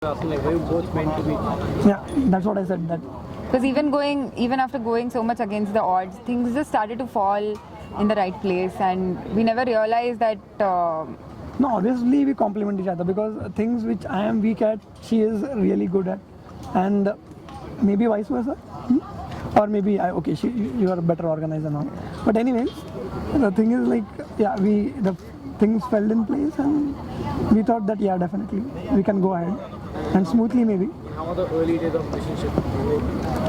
Asking like, were you both meant to be? Yeah, that's what I said. That Because even after going so much against the odds, things just started to fall in the right place, and we never realized that. no, obviously we complement each other because things which I am weak at, she is really good at, and maybe vice versa. Or maybe okay, you are better organized and all. But anyways, the thing is like, yeah, the things fell in place, and we thought that yeah, definitely we can go ahead and smoothly maybe. How are the early days of relationship?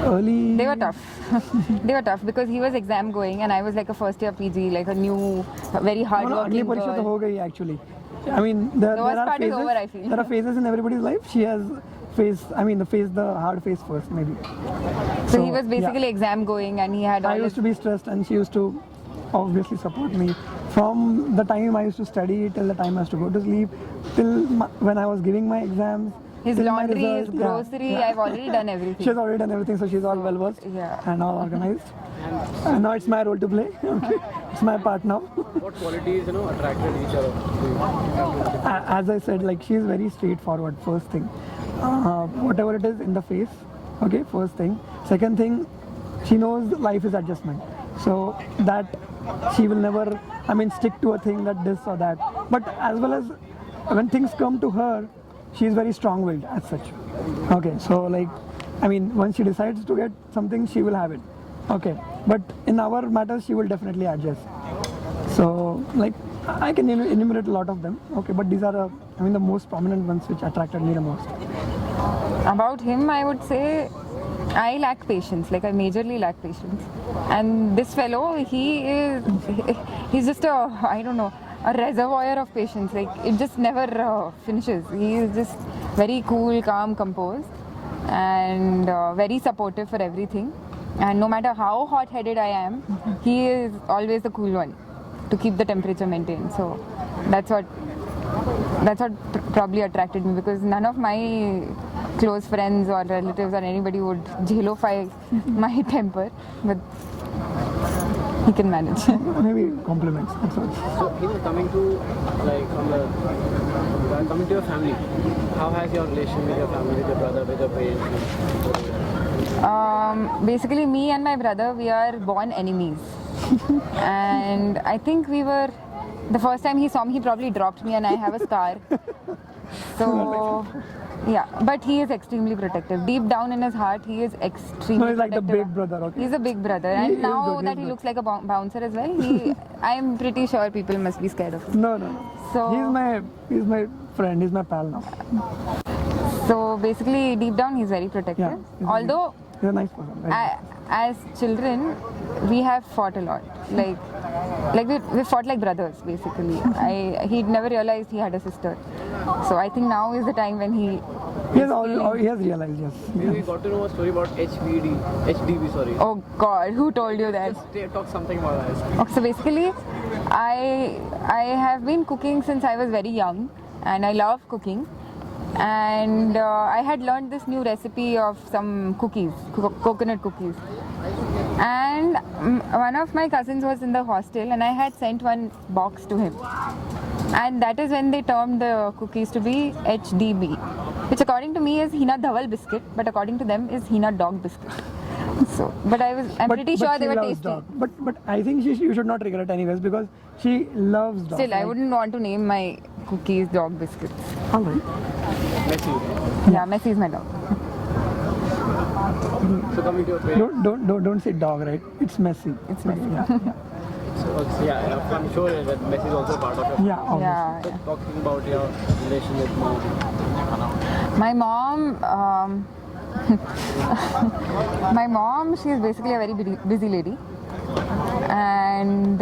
Early. They were tough. They were tough because he was exam going and I was like a first year PG, like a new, very hard No, working अगली परीक्षा तो girl. हो गई actually. I mean, there worst are part is phases. over, I feel. There are phases in everybody's life. She has faced the hard phase first, maybe. So he was basically yeah. exam going and he had all I used his to be stressed, and she used to obviously support me from the time I used to study till the time I used to go to sleep, till when I was giving my exams. his till my laundry, his result. grocery. Yeah. I've already done everything. She's already done everything, so she's all well versed Yeah. and all organized. And now it's my role to play. It's my part now. What qualities attracted each other? As I said, like she is very straightforward. First thing, whatever it is in the face. Okay, first thing. Second thing, she knows life is adjustment. So that she will never, stick to a thing that this or that. But as well as when things come to her, she is very strong-willed as such. Okay, so like, once she decides to get something, she will have it. Okay, but in our matters, she will definitely adjust. So like, I can enumerate a lot of them. Okay, but these are the most prominent ones which attracted me the most. About him, I would say I lack patience. Like I majorly lack patience. And this fellow, he's just a reservoir of patience. Like it just never finishes. He is just very cool, calm, composed, and very supportive for everything. And no matter how hot-headed I am, he is always the cool one to keep the temperature maintained. So that's what probably attracted me, because none of my close friends or relatives or anybody would jelofy my temper, but he can manage. Maybe compliments. That's all. So coming to your family, how has your relation with your family, with your brother, with your parents? Basically, me and my brother, we are born enemies. And I think the first time he saw me, he probably dropped me and I have a scar. So, yeah, but he is extremely protective. Deep down in his heart, he is extremely No, he's like the protective. big brother, okay? He's a big brother. He And is now good, that he good. looks like a bouncer as well, I'm pretty sure people must be scared of him. No. So, He's my friend. He's my pal now. So basically, deep down, he's very protective. Yeah. Although, He's a nice person. Right? as children, we have fought a lot. Like we fought like brothers, basically. He'd never realized he had a sister. So I think now is the time when he He has realized, yes. We got to know a story about HDB, sorry. Oh God, who told you that? Just talk something about that. Okay, so basically, I have been cooking since I was very young, and I love cooking. And I had learned this new recipe of some cookies, coconut cookies. And one of my cousins was in the hostel, and I had sent one box to him. And that is when they termed the cookies to be HDB, which according to me is Hina Dhawal biscuit, but according to them is Hina dog biscuit. So, but I'm pretty sure they were tasty. Dog. But I think you should not regret anyways, because she loves dog. Still, I wouldn't want to name my cookies dog biscuits. All right. Messi. Yeah, Messi is my dog. So coming to your parents. Don't say dog, right? It's messy. It's Messi. Yeah. So I'm sure that Messi is also part of it. Yeah, obviously. Yeah, So yeah. talking about your relation with mom. My mom, she is basically a very busy lady, and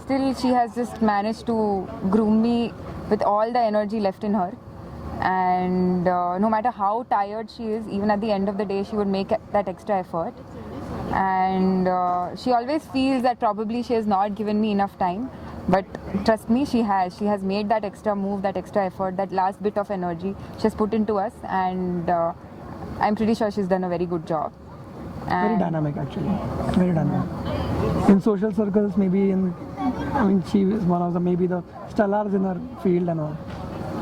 still she has just managed to groom me with all the energy left in her. And no matter how tired she is, even at the end of the day, she would make that extra effort. And she always feels that probably she has not given me enough time, but trust me, she has made that extra move, that extra effort, that last bit of energy she has put into us, and I'm pretty sure she's done a very good job. Very dynamic, actually. Very dynamic. In social circles, maybe she is one of the maybe the stellars in her field and all.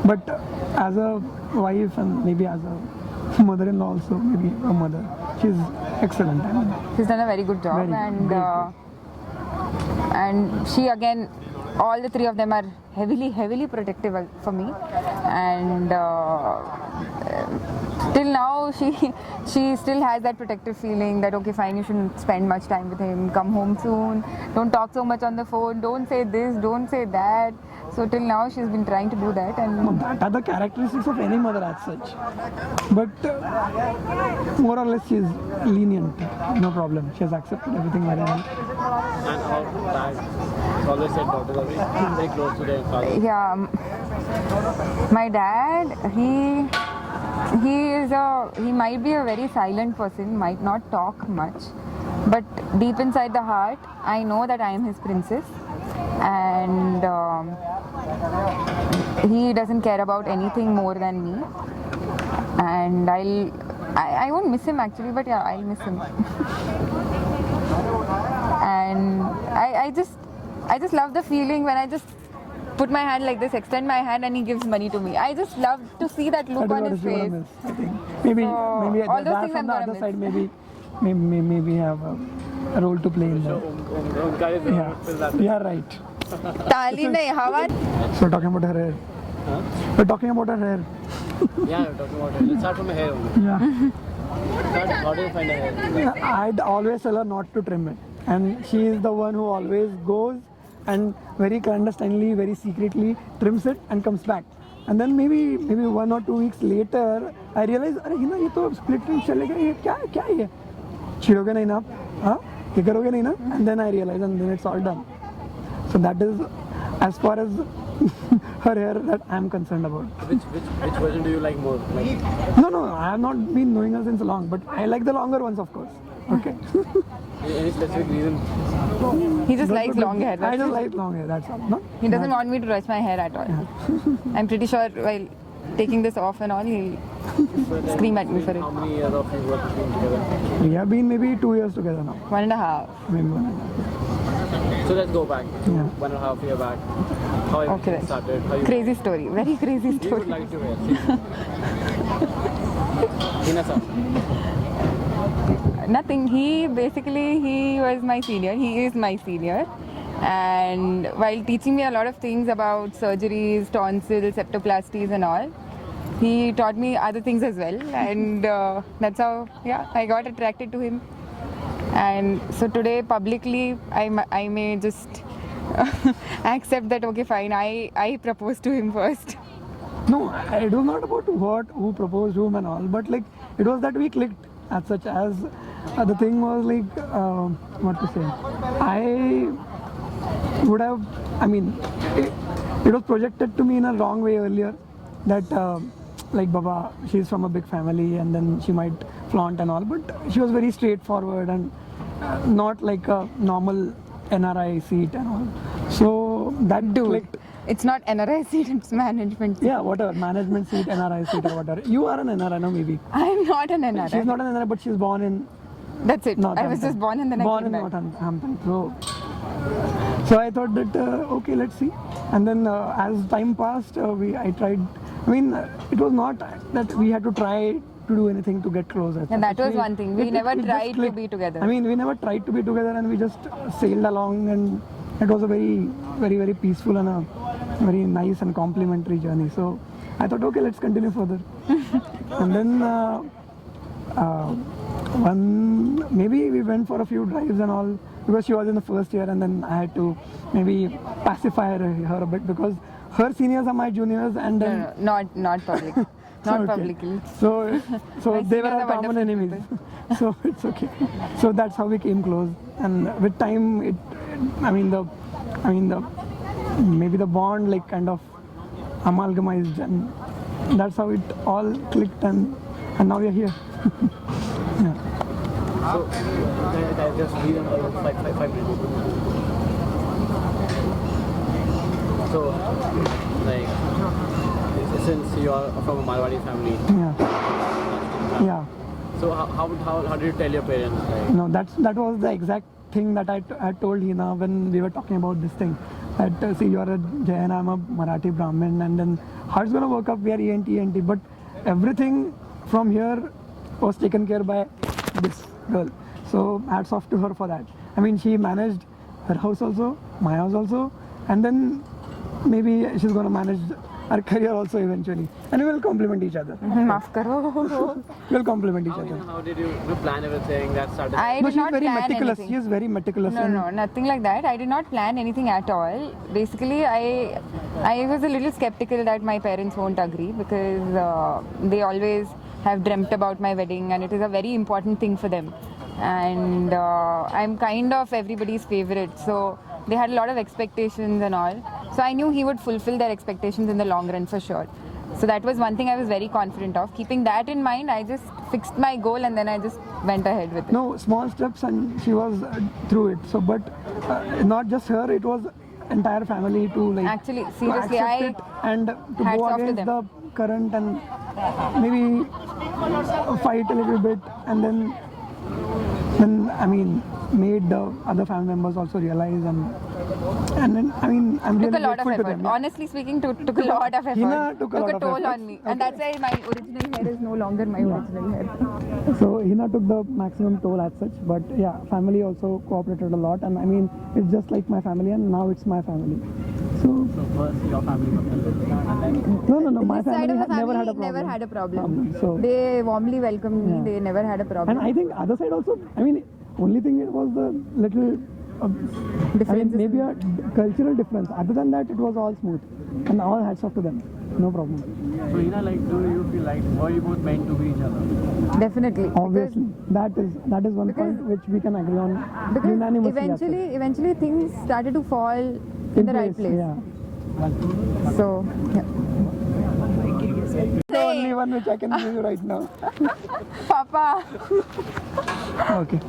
But as a wife and maybe as a mother-in-law also, maybe a mother, she's excellent. I mean, She's done a very good job, Very good, and great. and she again, all the three of them are heavily protective for me, and till now she still has that protective feeling that okay, fine, you shouldn't spend much time with him, come home soon, don't talk so much on the phone, don't say this, don't say that. So till now she's been trying to do that, and that are the characteristics of any mother as such. But more or less she's lenient, no problem. She has accepted everything very well. And our dad always said daughters are very close to their father. yeah, my dad, he might be a very silent person, might not talk much, but deep inside the heart I know that I am his princess, and he doesn't care about anything more than me, and I won't miss him actually, but yeah, I'll miss him. And I just love the feeling when I just put my hand like this, extend my hand, and he gives money to me. I just love to see that look That on is his what you're face. gonna miss, I think. Maybe all those that things from I'm the gonna other miss. side, maybe have a role to play in that. Omkar is fill that. Yeah, right. Tali nahi, hawa. So talking about her hair. Huh? We're talking about her hair. Yeah, we're talking about hair. Let's start from the hair only. Yeah. How do you find the hair? I'd always tell her not to trim it, and she is the one who always goes and very clandestinely, very secretly trims it and comes back. And then maybe 1 or 2 weeks later, I realize, अरे ये ना ये तो split trim चलेगा, ये क्या है ये? छीड़ोगे नहीं ना? हाँ? ये करोगे नहीं ना? And then I realize, and then it's all done. So that is as far as her hair that I am concerned about. Which version do you like more? Like, No, I have not been knowing her since long, but I like the longer ones, of course. Okay. any specific reason? He just likes long hair. I that's just it. like long hair. That's all. No? He doesn't want me to touch my hair at all. I'm pretty sure while taking this off and all, he'll scream at me for it. How many years of you work together? We have been maybe 2 years together now. 1.5. Maybe 1.5. So let's go back to Yeah. 1.5 year back. How everything Okay. started? How you Crazy story. Very crazy You would story. like to hear. Inasa. Nothing. He was my senior. He is my senior. And while teaching me a lot of things about surgeries, tonsils, septoplasties and all, he taught me other things as well. And that's how, I got attracted to him. And so today publicly, I may just accept that, okay, fine, I proposed to him first. No, it was not about who proposed whom and all, but like it was that we clicked as such as the thing was like, what to say, I would have, I mean, it was projected to me in a wrong way earlier that like Baba, she's from a big family and then she might flaunt and all, but she was very straightforward and not like a normal NRI seat and all. So that Dude, clicked. it's not NRI seat, it's management seat. Yeah, whatever, management seat, NRI seat or whatever. You are an NRI now maybe. I'm not an NRI. She's not an NRI, but she's born in That's it. I was Northampton. just born and then I born came in back. Northampton. So I thought that okay, let's see. And then as time passed, I tried. I mean, it was not that we had to try to do anything to get closer. And that was one thing. We never tried to be together. I mean, we never tried to be together, and we just sailed along, and it was a very, very, very peaceful and a very nice and complimentary journey. So I thought, okay, let's continue further. And then maybe we went for a few drives and all because she was in the first year, and then I had to maybe pacify her a bit because her seniors are my juniors, and then No, not public. Not okay. publicly. So My they were seniors our are common wonderful enemies. So it's okay. So that's how we came close, and with time, maybe the bond like kind of amalgamized, and that's how it all clicked, and now we are here. Yeah. So, I just leave them around 5 minutes. So, like, since you are from a Marwari family, Yeah. so how did you tell your parents? Like, No, that was the exact thing that I told Hina when we were talking about this thing. that see, you're a Jain, I'm a Marathi Brahmin, and then how it's gonna work up? We are ENT, but everything from here was taken care by this girl. So hats off to her for that. I mean, she managed her house also, my house also, and then maybe she's gonna manage our career also eventually, and we will complement each other. Maaf karo. We'll complement each How, other. how did you plan everything that started? I No, did she's not very plan meticulous. anything. She is very meticulous. No, no, nothing like that. I did not plan anything at all. Basically, I was a little skeptical that my parents won't agree because they always have dreamt about my wedding and it is a very important thing for them. And I'm kind of everybody's favorite, so they had a lot of expectations and all. So I knew he would fulfill their expectations in the long run for sure. So that was one thing I was very confident of. Keeping that in mind, I just fixed my goal and then I just went ahead with it. No, small steps, and she was through it. So, but not just her; it was entire family to like Actually, to seriously, accept I it and to hats go off to against them. the current and maybe fight a little bit, and then I mean made the other family members also realize, and then I mean I'm took really a lot of grateful to effort. them. Honestly speaking, took a lot of effort. Hina took a lot of toll efforts. on me, and that's why my original hair is no longer my original hair. So Hina took the maximum toll as such, but yeah, family also cooperated a lot, and I mean it's just like my family, and now it's my family. So So first your family was and then no, my His side family of the never family had a problem. never had a problem. So They warmly welcomed me. Yeah. They never had a problem. and I think other side also. I mean, only thing it was the little. I mean, Differences maybe a cultural difference. Other than that, it was all smooth, and all hats off to them. No problem. so Hina, like, do you feel like were you both meant to be each other? Definitely. Obviously, that is one point which we can agree on Because unanimously. as such. eventually things started to fall in the right place. Yeah. So, yeah. The only one which I can give you right now. Papa. Okay.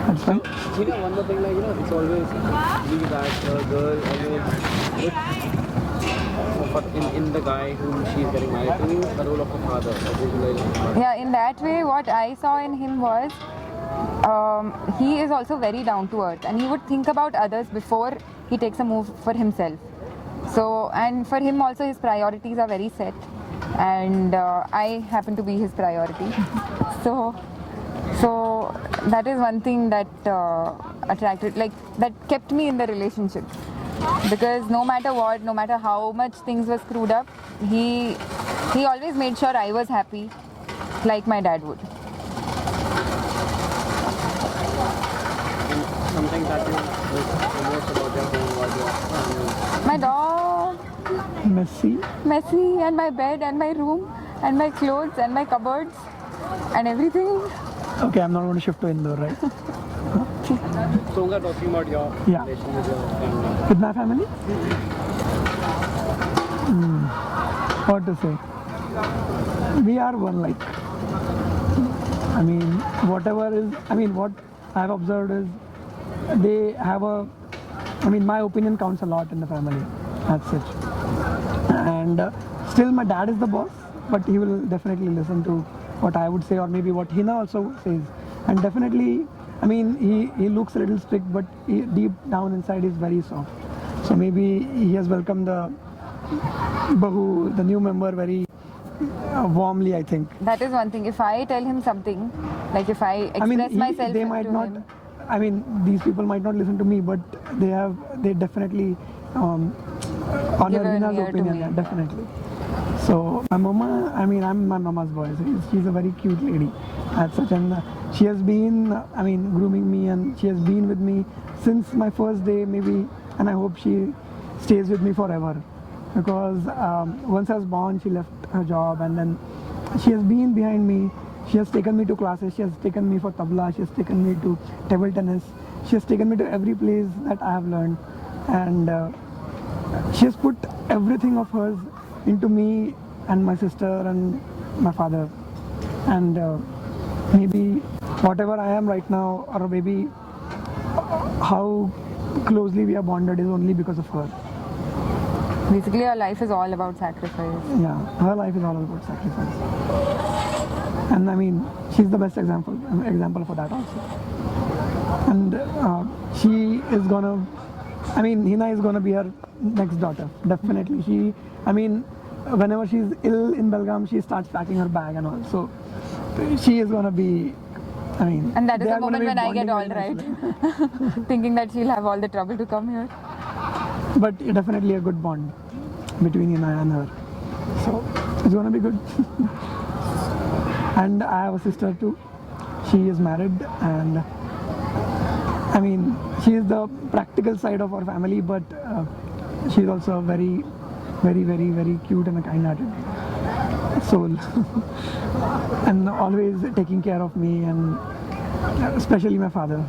That's fine. Hina, one more thing, like, it's always be that girl always in the guy whom she's getting married to, the role of a father, a visualized father. Yeah, in that way, what I saw in him was he is also very down to earth and he would think about others before he takes a move for himself. So, and for him also his priorities are very set, and I happen to be his priority. so that is one thing that attracted, like, that kept me in the relationship, because no matter what, no matter how much things were screwed up, he always made sure I was happy, like my dad would. And something that you miss most about your home was your family. My dog, Messy. and my bed and my room and my clothes and my cupboards and everything. Okay, I'm not going to shift to Indore, right? So, we are talking about your Yeah. relation with your family. With my family? What to say? We are one, like. I mean, what I have observed is they have my opinion counts a lot in the family, as such. And still my dad is the boss, but he will definitely listen to what I would say, or maybe what Hina also says. And definitely, I mean, he looks a little strict, but deep down inside he's very soft. So maybe he has welcomed the Bahu, the new member, very warmly, I think. That is one thing. If I tell him something, like if I express myself they to might not. him, I mean, these people might not listen to me, but they definitely honor Give an Hina's ear to opinion. me. Yeah, definitely. So my mama, I mean, I'm my mama's boy. So she's a very cute lady, as such, and she has been, grooming me, and she has been with me since my first day, maybe, and I hope she stays with me forever. Because once I was born, she left her job, and then she has been behind me. She has taken me to classes. She has taken me for tabla. She has taken me to table tennis. She has taken me to every place that I have learned, and she has put everything of hers into me and my sister and my father. And maybe whatever I am right now, or maybe how closely we are bonded, is only because of her. basically our life is all about sacrifice. Yeah, her life is all about sacrifice. And I mean, she's the best example for that also. And she is gonna I mean, Hina is gonna be her next daughter, definitely. I mean, whenever she's ill in Belgaum, she starts packing her bag and all. So she is gonna be. I mean, And that is they the are gonna moment be when I get bonding all very right. nicely. Thinking that she'll have all the trouble to come here. But definitely a good bond between Hina and her. So it's gonna be good. And I have a sister too. She is married, and I mean, she is the practical side of our family, but she's also very, very, very, very cute and a kind-hearted soul, and always taking care of me, and especially my father,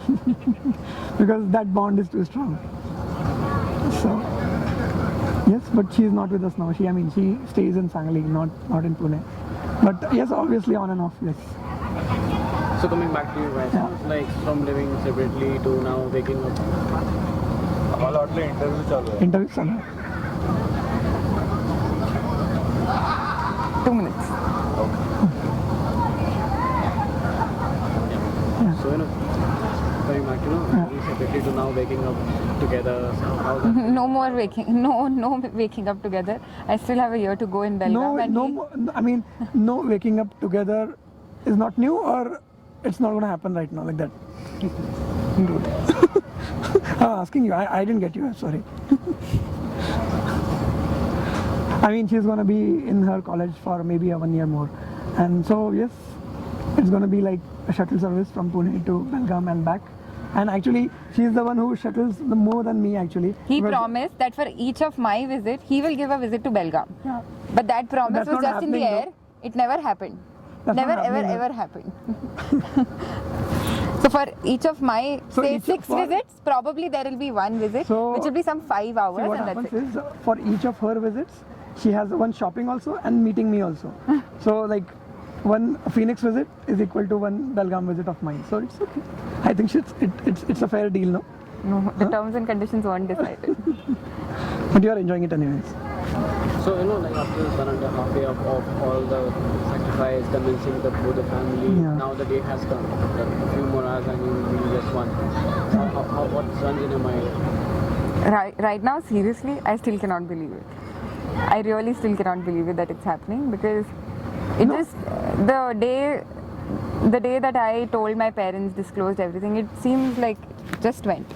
because that bond is too strong. So yes, but she is not with us now. She stays in Sangli, not in Pune. But yes, obviously on and off, yes. So coming back to you guys, Yeah. like from living separately to now waking up. आम्हाला वाटलं interview चालू आहे. Interview चालू आहे. 2 minutes. So coming back to living separately to now waking up together. So how that? No more waking. No waking up together. I still have a year to go in Belgaum. and he- I mean, no waking up together is not new, or it's not going to happen right now like that. I'm asking you. I didn't get you. I'm sorry. I mean, she's going to be in her college for maybe 1 year more, and so yes, it's going to be like a shuttle service from Pune to Belgaum and back. And actually, she's the one who shuttles the more than me actually. He because- promised that for each of my visit, he will give a visit to Belgaum. Yeah. But that promise That's was not just in the happening, air. It never happened. That's never, not ever, happening, ever happened. So for each of my, So say, each 6 for- visits, probably there will be one visit, So- which will be some 5 hours, So what and that's happens it. is, for each of her visits, she has one shopping also and meeting me also. So like one Phoenix visit is equal to one Belgaum visit of mine. So it's okay. I think it's a fair deal, no? No, the terms and conditions weren't decided. But you are enjoying it anyways. So like after 1.5 years of all the sacrifice, convincing both the family, Yeah. now the day has come. Like, a few more hours and you will be just one. What runs in your mind? Right now, seriously, I still cannot believe it. I really still cannot believe it that it's happening, because it just the day that I told my parents, disclosed everything, it seems like it just went,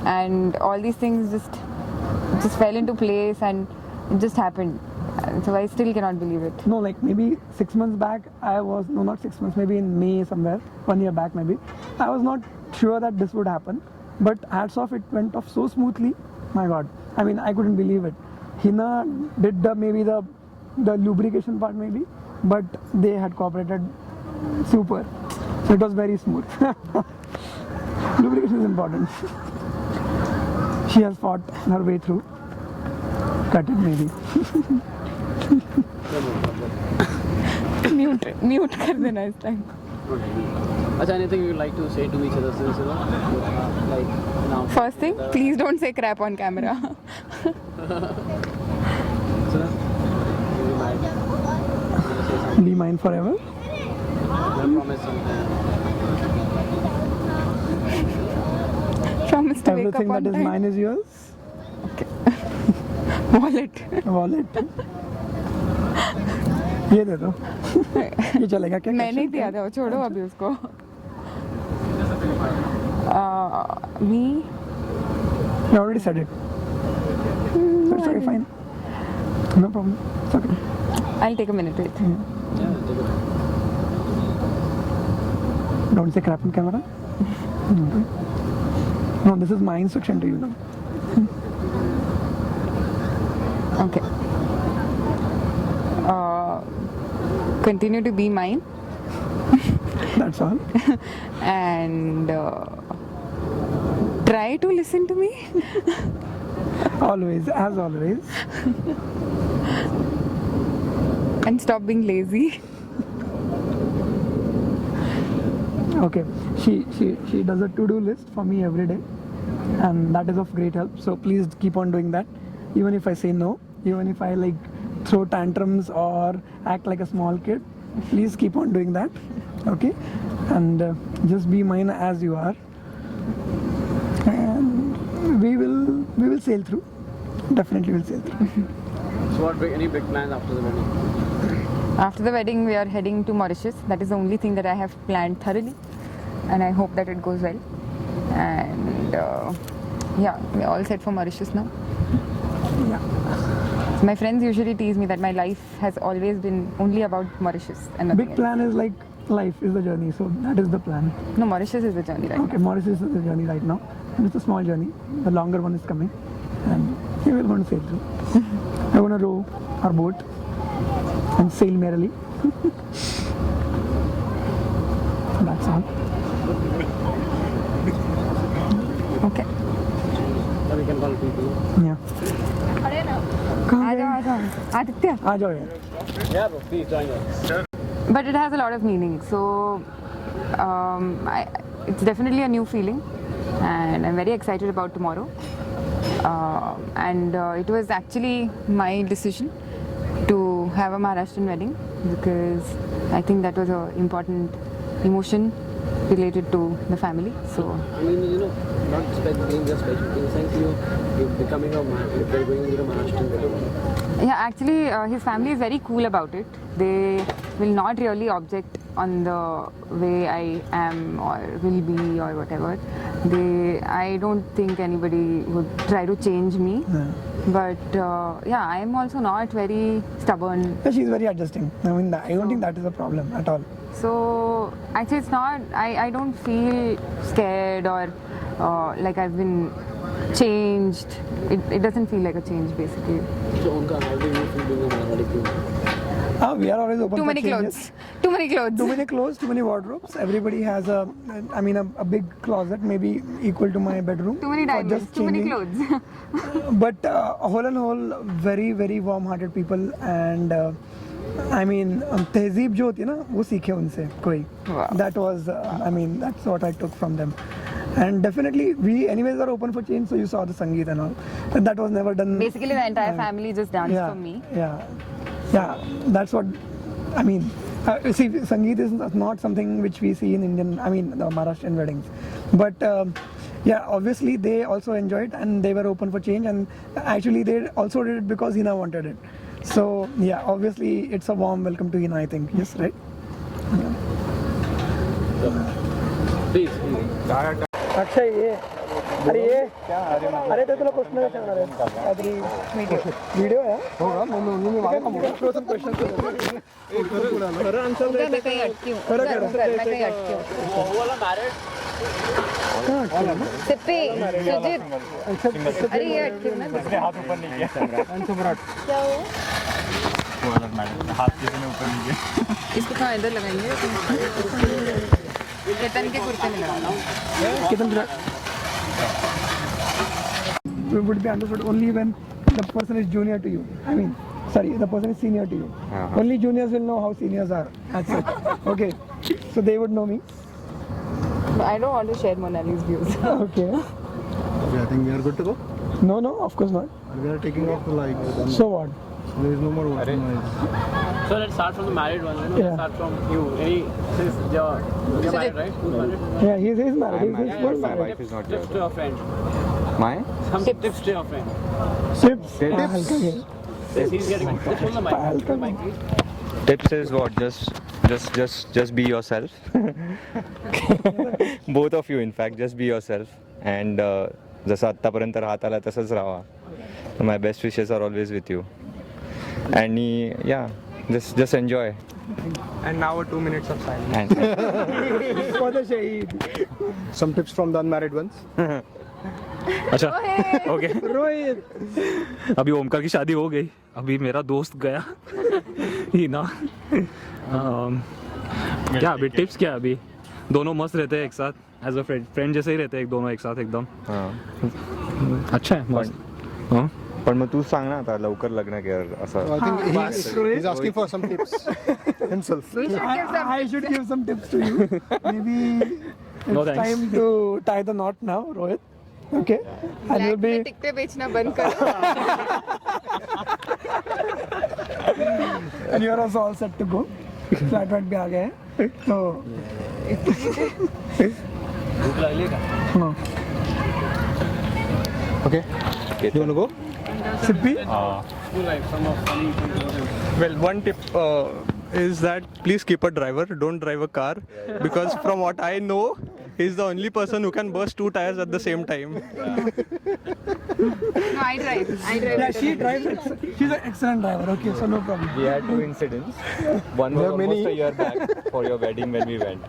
and all these things just fell into place, and it just happened. And so I still cannot believe it. No, like maybe 6 months back, not 6 months, maybe in May somewhere, 1 year back maybe, I was not sure that this would happen. But hats off, it went off so smoothly. My God, I mean, I couldn't believe it. Hina did maybe the lubrication part maybe, but they had cooperated super. So it was very smooth. Lubrication is important. She has fought her way through. Cut it maybe. Mute kar dena is time. Achha, anything you'd like to say to each other since like now? First thing, please don't say crap on camera. So, you might say something. Be mine forever. I promise something. Promise to wake up Everything on that is time. mine is yours. Wallet. Wallet ये दे दो ये चलेगा क्या मैंने ही दिया था, छोड़ो अभी उसको. Me? You already said it. It's okay, fine. No problem. It's okay. I'll take a minute. Wait. Yeah, take it. Don't say crap on camera. No, this is my instruction to you now. Okay. Continue to be mine, That's all. and try to listen to me. Always, as always. And stop being lazy. Okay. She does a to-do list for me every day, and that is of great help. So please keep on doing that. Even if I say no, even if I like throw tantrums or act like a small kid, please keep on doing that. Okay, and just be mine as you are, and we we will sail through. Definitely we'll sail through. So any big plans after the wedding? After the wedding, we are heading to Mauritius. That is the only thing that I have planned thoroughly, and I hope that it goes well. And yeah, we're all set for Mauritius now. Yeah. My friends usually tease me that my life has always been only about Mauritius and nothing Big plan is like life is the journey, so that is the plan. else. No, Mauritius is the journey right Okay, Mauritius is the journey right now. And it's a small journey. The longer one is coming, and we will going to sail through. We're going to row our boat and sail merrily. That's all. now. Okay. Or we can call people. Yeah. आ जाओ आदित्य. आ जाओ यार. Yeah, bro, please join us. But it has a lot of meaning. So it's definitely a new feeling, and I'm very excited about tomorrow. And it was actually my decision to have a Maharashtrian wedding because I think that was an important emotion related to the family. So I mean, you know, not being just special. In the sense you're becoming a man, you're going into a Maharashtrian wedding. yeah, actually his family is very cool about it. They will not really object on the way I am or will be or whatever. I don't think anybody would try to change me. But yeah, I am also not very stubborn. Yeah, she's very adjusting. I mean, I don't think that is a problem at all. So actually it's not, I don't feel scared or like I've been changed. It doesn't feel like a change basically. So, Omkar, how do you feel being a Maharashtrian? We are always open Too for many changes. clothes. Too many clothes. Too many clothes, too many wardrobes. Everybody has a big closet, maybe equal to my bedroom. Too many for diamonds. just Too many changing. clothes. But whole and whole, very very warm-hearted people, and I mean, tehzeeb जो होती है ना, वो सीखे उनसे कोई. Wow. That was, that's what I took from them. And definitely, we anyways are open for change. So you saw the Sangeet and all. But that was never done. Basically the entire family just danced yeah, for me. Yeah. That's what I mean. See, Sangeet is not something which we see in Indian, the Maharashtrian weddings. But yeah, obviously they also enjoyed and they were open for change, and actually they also did it because Hina wanted it. So yeah, obviously it's a warm welcome to Hina, I think. Yes, right? Please. Akshay ये अरे तो तुला प्रश्न विचारणार आहे काहीतरी video आहे होगा मैं फ्रोजन क्वेश्चन खरं आन्सर मैं कहीं अटकी हूँ. खरं मैं कहीं अटकी हूँ. Who married? सिप्पी, सुजीत. अरे ये अटकी हूँ ना. हाथ ऊपर नहीं किया क्या हुआ? वो अलग मैटर, हाथ किसी ने ऊपर नहीं किया. इसको कहाँ इधर लगाएंगे? केतन के कुर्ते में लगाना. Ketan, it would be understood only when the person is junior to you. The person is senior to you. Only juniors will know how seniors are. As such. Okay, so they would know me. I don't want to share Monali's views. Okay. I think we are good to go. No, of course not. We are taking off the lights. So what? There is no more water noise. So let's start from the married one. Yeah. Let's start from you. Since you're married, right? Who's married? Yeah, he's married. He's Yeah, not some married. tips, tips to your friend. My Some tips to your friend. Tips. Tips. Yes, he's getting it. Just hold the mic. Hold the mic, please. tips is what? Just be yourself. Both of you, in fact, just be yourself. And जसं आत्तापर्यंत राहत आला तसंच राहा. My best wishes are always with you. And yeah, just enjoy. And now 2 minutes of silence. And For the Shaheed. Some tips from the unmarried ones. अच्छा okay. Rohit. अभी ओमकार की शादी हो गई. अभी मेरा दोस्त गया ही ना. क्या अभी टिप्स क्या अभी दोनों मस्त रहते हैं एक साथ एज अ फ्रेंड जैसे ही रहते हैं दोनों एक साथ एकदम. अच्छा है मस्त. हाँ पण मग तू सांग ना आता लवकर लग्न कर असं. I think he's asking for some tips himself. I should give some tips to you. Maybe No, it's thanks. time to tie the knot now, Rohit. Okay. And you'll be. टिकटे बेचना बंद करो. And you're also all set to go. Flat भी आ गए हैं. तो भूख लगेगा. हाँ. Okay. You want to go? Sippy? School life, some of funny things. Well, one tip is that please keep a driver. Don't drive a car because from what I know, he's the only person who can burst 2 tires at the same time. No, I drive. Yeah, she drives. She's an excellent driver. Okay, so no problem. We had 2 incidents. One was There are almost many. a year back for your wedding when we went.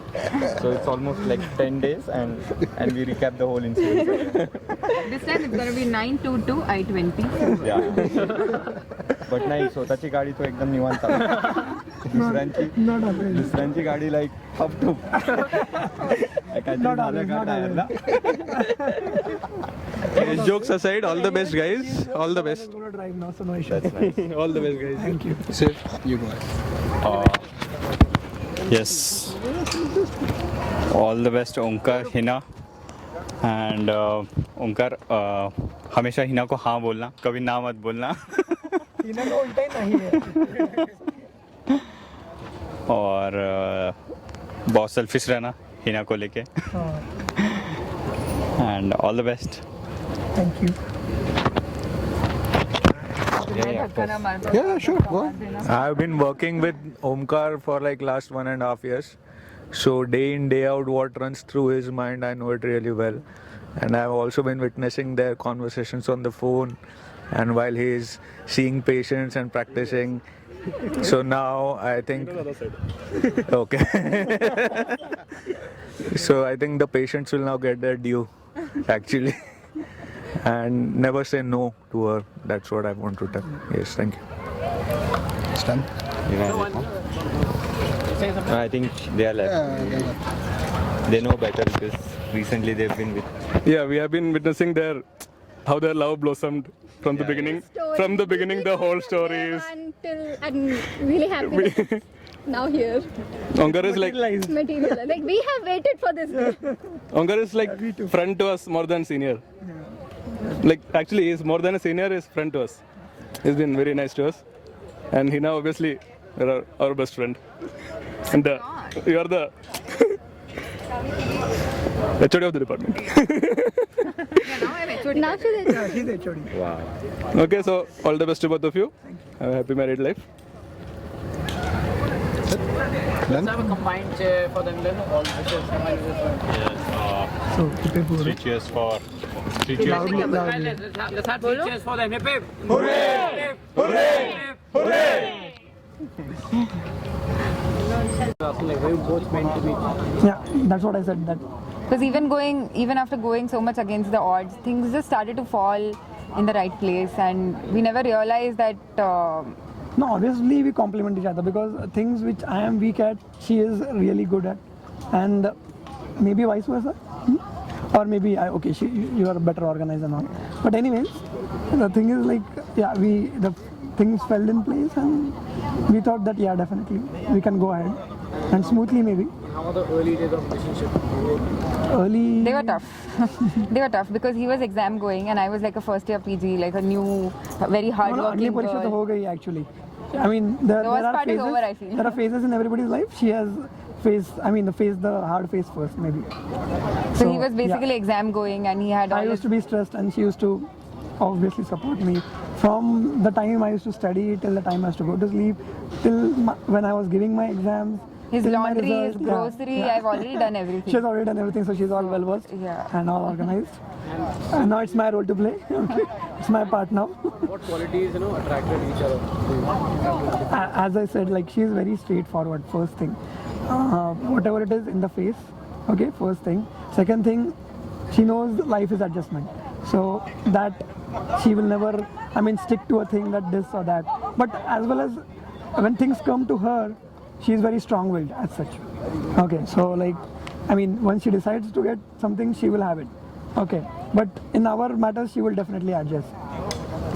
So it's almost like 10 days and we recap the whole incident. This time it's gonna be 922 I-20. Yeah. But नाही स्वतःची गाडी तो एकदम निवांत चालवतो. Not always. दुसऱ्यांची गाडी like हपटूप. Not always, not always. Jokes aside, all the best, guys. All the best. I'm going to drive now, so no issue. That's nice. All the best, guys. Thank you. Safe. You go ahead. Yes. All the best, Omkar, Hina. And Omkar, हमेशा हिना को हाँ बोलना, कभी ना मत बोलना. हिना को उल्टा ही नहीं है. और बहुत सेल्फिश रहना हिना को लेके. And all the best. Thank you. Yeah, sure. Go on. I've been working with Omkar for like last 1.5 years. So day in, day out, what runs through his mind, I know it really well. And I've also been witnessing their conversations on the phone and while he's seeing patients and practicing. So now I think... Okay. So I think the patients will now get their due, actually. And never say no to her. That's what I want to tell. Yes, thank you. It's done. I think they are left. They know better because recently they've been with. Yeah, we have been witnessing how their love blossomed from the beginning. From the beginning, the whole story is. Until I'm really happy. Now here. Omkar is like Material. Like we have waited for this day. Omkar is like friend to us more than senior. Like actually, he's more than a senior. He's friend to us. He's been very nice to us, and Hina obviously are our best friend. And you are the HOD of the department. Now she's She's HOD. Wow. Okay, so all the best to both of you. Have a happy married life. Let's have a combined cheer for them then. All wishes combined with this one. So, keep it Three cheers for. Three cheers. loudly, loudly. Let's have 3 cheers for them. Hip hip. Hooray! Hooray! Hooray! Like we both meant to be. Yeah, that's what I said. That Because even after going so much against the odds, things just started to fall in the right place, and we never realized that. no, obviously we complement each other because things which I am weak at, she is really good at, and maybe vice versa. Or maybe you are better organized and all. But anyways, the thing is like the things fell in place and we thought that definitely we can go ahead and smoothly maybe. How are the early days of relationship? They were tough. They were tough because he was exam going and I was like a first year PG, like a new, very hard अगली working परीक्षा तो girl. हो गई actually. I mean, there worst are part is phases. over, I feel. There are phases in everybody's life. She has faced the hard phase first, maybe. So he was basically exam going and he had all I used his to be stressed, and she used to obviously support me from the time I used to study till the time I used to go to sleep, till when I was giving my exams. his till my laundry, his result. grocery. I've already done everything. She's already done everything, so she's all well versed and all organized. And now it's my role to play. Okay. It's my part now. What qualities attracted each other? As I said, like she's very straightforward. First thing, whatever it is in the face. Okay, first thing. Second thing, she knows life is adjustment. So that she will never, stick to a thing that this or that. But as well as when things come to her, she is very strong-willed as such. Okay, so like, once she decides to get something, she will have it. Okay, but in our matters, she will definitely adjust.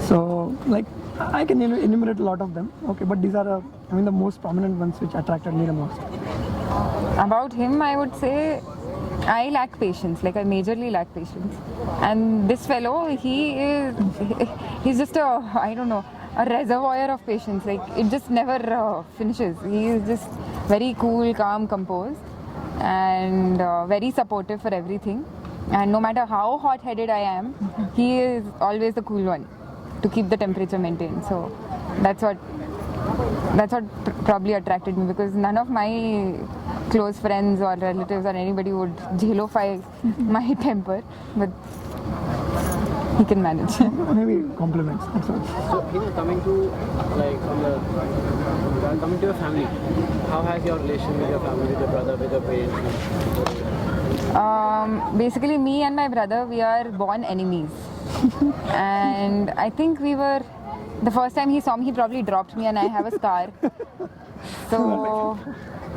So like, I can enumerate a lot of them. Okay, but these are the most prominent ones which attracted me the most. About him, I would say I lack patience. Like I majorly lack patience. And this fellow, he's just a reservoir of patience. Like it just never finishes. He is just very cool, calm, composed, and very supportive for everything. And no matter how hot-headed I am, he is always the cool one to keep the temperature maintained. So that's what probably attracted me, because none of my close friends or relatives or anybody would jelofy my temper, but he can manage. Maybe compliments. That's all. So, coming to your family, how has your relation with your family, with your brother, with your parents? Basically, me and my brother, we are born enemies. And I think the first time he saw me, he probably dropped me, and I have a scar. So,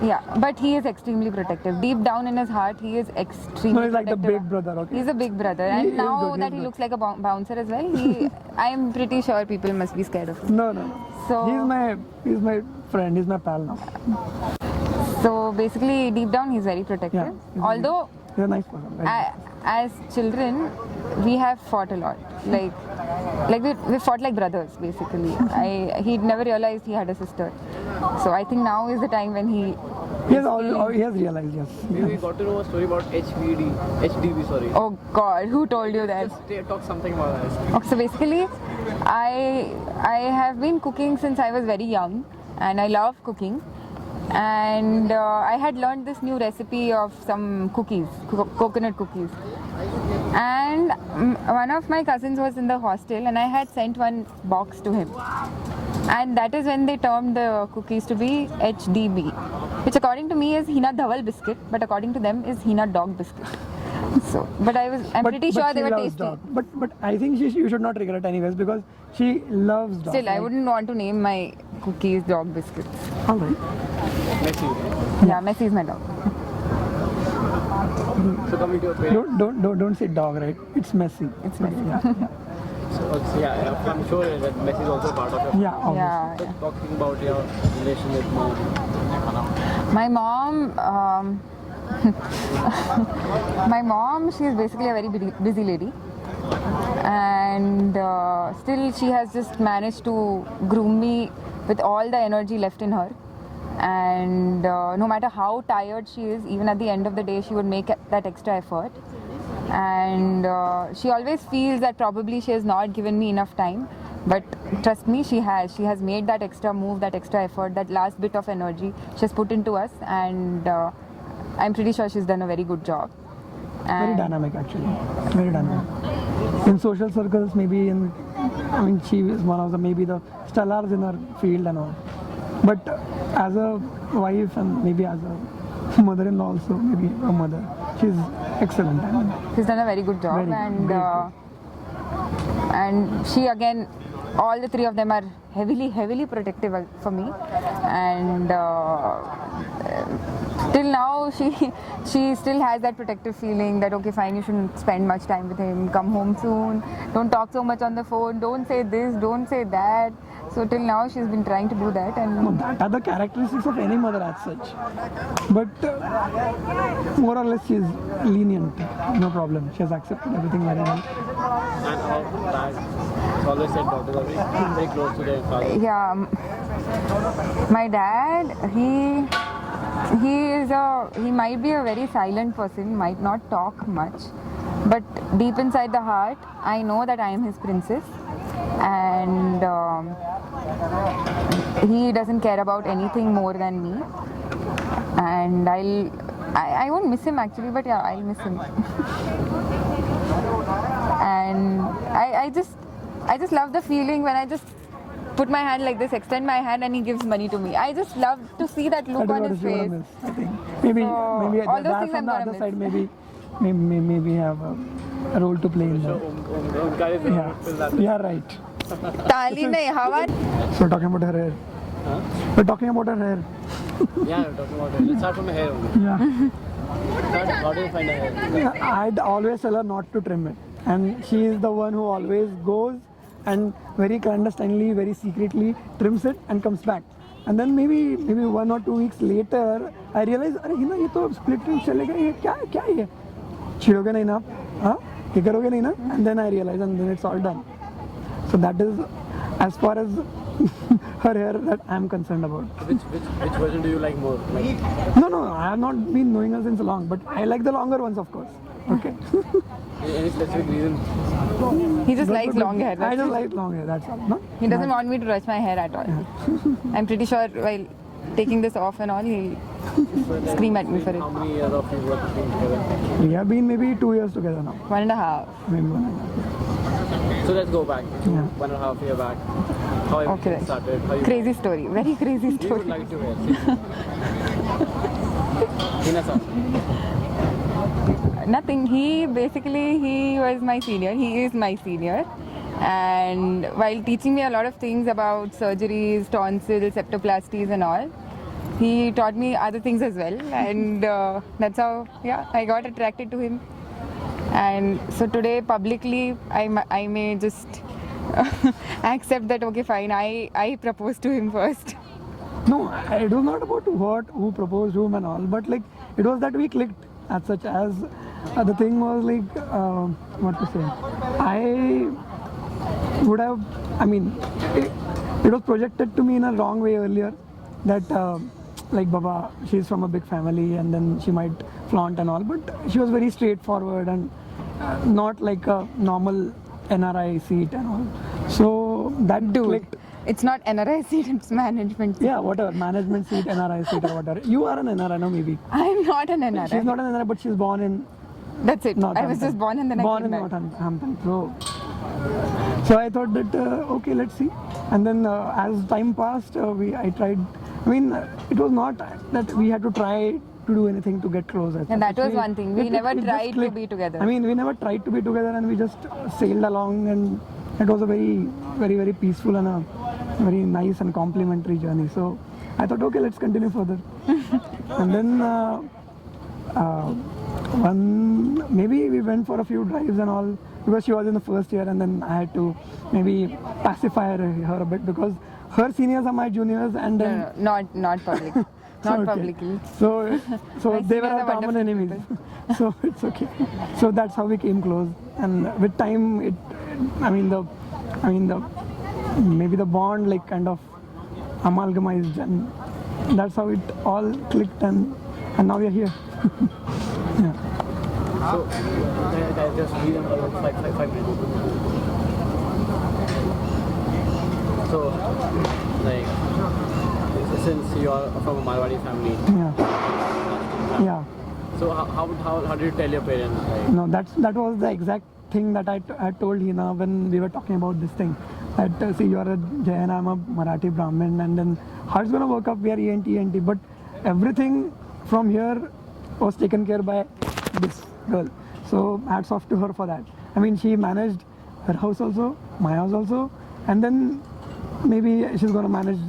yeah, but he is extremely protective. Deep down in his heart, he is extremely No, he's like the protective. big brother, okay? He's a big brother, He and is now good, that he's he good. looks like a bouncer as well, I am pretty sure people must be scared of him. No. So- He's my friend. He's my pal now. So basically, deep down, he's very protective. Yeah. Although, He's a nice person. Very nice. as children, we have fought a lot. Like we fought like brothers, basically. He never realized he had a sister. So I think now is the time when he He has realized, yes. We got to know a story about HDB, sorry. Oh God, who told you that? Just talk something about that. Okay, so basically, I have been cooking since I was very young, and I love cooking. And I had learned this new recipe of some cookies, coconut cookies. And one of my cousins was in the hostel, and I had sent one box to him. And that is when they termed the cookies to be HDB, which according to me is Hina Dhawal biscuit, but according to them is Hina dog biscuit. So, I'm pretty sure she they were loves tasty. dog. But I think you should not regret anyways, because she loves dog. Still, I wouldn't want to name my cookies dog biscuits. All right. Messi. Yeah, Messi is my dog. So coming to your parents. Don't say dog, right? It's messy. It's Messi. Yeah. Yeah, I'm sure that Messi is also part of your Yeah, obviously. Yeah. So talking about your relation with mom. My mom, she's basically a very busy lady, and still she has just managed to groom me with all the energy left in her. And no matter how tired she is, even at the end of the day, she would make that extra effort. And she always feels that probably she has not given me enough time, but trust me, she has made that extra move, that extra effort, that last bit of energy she has put into us, and I'm pretty sure she's done a very good job. Very And dynamic, actually. Very dynamic. In social circles, she is one of the stars in her field and all. But as a wife and maybe as a mother-in-law also, maybe a mother, she's excellent. she's done a very good job. Very And and she, again, all the three of them are heavily protective for me. And till now, she still has that protective feeling that, okay, fine, you shouldn't spend much time with him, come home soon, don't talk so much on the phone, don't say this, don't say that. So till now she's been trying to do that, and That are the characteristics of any mother as such. But more or less she's lenient, no problem. She has accepted everything very well. And our dad always said daughters are very close to their father. yeah, my dad, he might be a very silent person, might not talk much, but deep inside the heart, I know that I am his princess, and he doesn't care about anything more than me. And I won't miss him actually, but yeah, I'll miss him. And I just love the feeling when I just put my hand like this, extend my hand, and he gives money to me. I just love to see that look That is on what his she wanna face. miss, I think. Maybe all those that things from I'm the gonna other miss. side, maybe have a role to play in that. Guys, Yeah, yeah, right. Tali nahi, hawa. So talking about her hair. We're talking about her hair. Yeah, we're talking about it. Let's start from the hair only. Yeah. How do you find the hair? Yeah, I'd always tell her not to trim it, and she is the one who always goes and very clandestinely, very secretly trims it and comes back. And then maybe 1 or 2 weeks later, I realize, अरे हिना ये तो split trim चलेगा, ये क्या ये छिड़ोगे नहीं ना आप, हाँ ये करोगे नहीं ना? And then I realize, and then it's all done. So that is as far as her hair that I'm concerned about. Which version do you like more? Like, No, I have not been knowing her since long, but I like the longer ones, of course. Okay. Any specific reason? He just likes long hair. I That's just it. like long hair. That's all. No? He doesn't want me to touch my hair at all. I'm pretty sure while taking this off and all, he'll scream at me for it. How many years of you working together? We have been maybe 2 years together now. 1.5. Maybe 1.5. So let's go back to Yeah. 1.5 years back. How everything Okay. started. How you Crazy story. Very crazy We would story. like to hear. Hina sir. Nothing. He was my senior. He is my senior. And while teaching me a lot of things about surgeries, tonsils, septoplasties and all, he taught me other things as well. And that's how, I got attracted to him. And so today publicly, I may just accept that, okay, fine, I proposed to him first. No, it was not about who proposed whom and all, but like it was that we clicked as such as the thing was like, what to say, I would have, I mean, it was projected to me in a wrong way earlier that like Baba, she's from a big family and then she might flaunt and all, but she was very straightforward and not like a normal NRI seat and all. So that clicked. It's not NRI seat, it's management seat. Yeah, whatever, management seat, NRI seat or whatever. You are an NRI, no, maybe. I'm not an NRI. She's not an NRI, but she's born in That's it. I was Northampton. just born and then born I came in back. Northampton. So I thought that okay, let's see. And then as time passed, I tried. I mean, it was not that we had to try to do anything to get closer. And that was one thing. We never just tried to clicked. be together. I mean, we never tried to be together, and we just sailed along, and it was a very, very, very peaceful and a very nice and complimentary journey. So I thought, okay, let's continue further. And then maybe we went for a few drives and all because she was in the first year, and then I had to maybe pacify her a bit because her seniors are my juniors, and then No, not public. Not Okay. publicly. So My they were seniors our are common wonderful enemies. people. So it's okay. So that's how we came close, and with time, maybe the bond like kind of amalgamized, and that's how it all clicked, and now we are here. Yeah. So I just read about 5 minutes. So like since you are from a Marwadi family. Yeah. So how did you tell your parents? Like, No, that was the exact thing that I told Hina when we were talking about this thing. That see, you are a Jain, I'm a Marathi Brahmin, and then how it's gonna work up? We are ENT, but everything from here was taken care by this girl. So hats off to her for that. I mean, she managed her house also, my house also, and then maybe she's gonna manage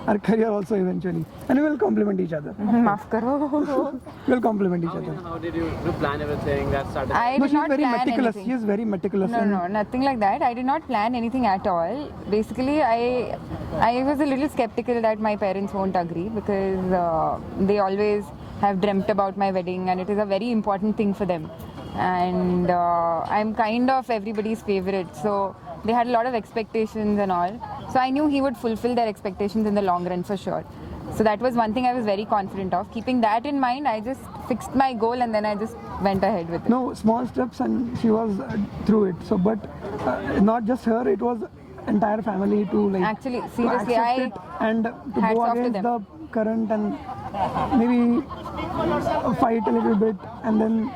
our career also eventually, and we will complement each other. Maaf karo. We'll complement each other. how did you plan everything that started? I No, did she's not very plan meticulous. anything. She is very meticulous. and- No, nothing like that. I did not plan anything at all. Basically, I was a little skeptical that my parents won't agree because they always have dreamt about my wedding and it is a very important thing for them. And I'm kind of everybody's favorite, so they had a lot of expectations and all. So I knew he would fulfill their expectations in the long run for sure. So that was one thing I was very confident of. Keeping that in mind, I just fixed my goal and then I just went ahead with it. No, small steps, and she was through it. So, but not just her; it was entire family to like. Actually, to seriously, accept I it and to hats go off to against them. the current and maybe fight a little bit, and then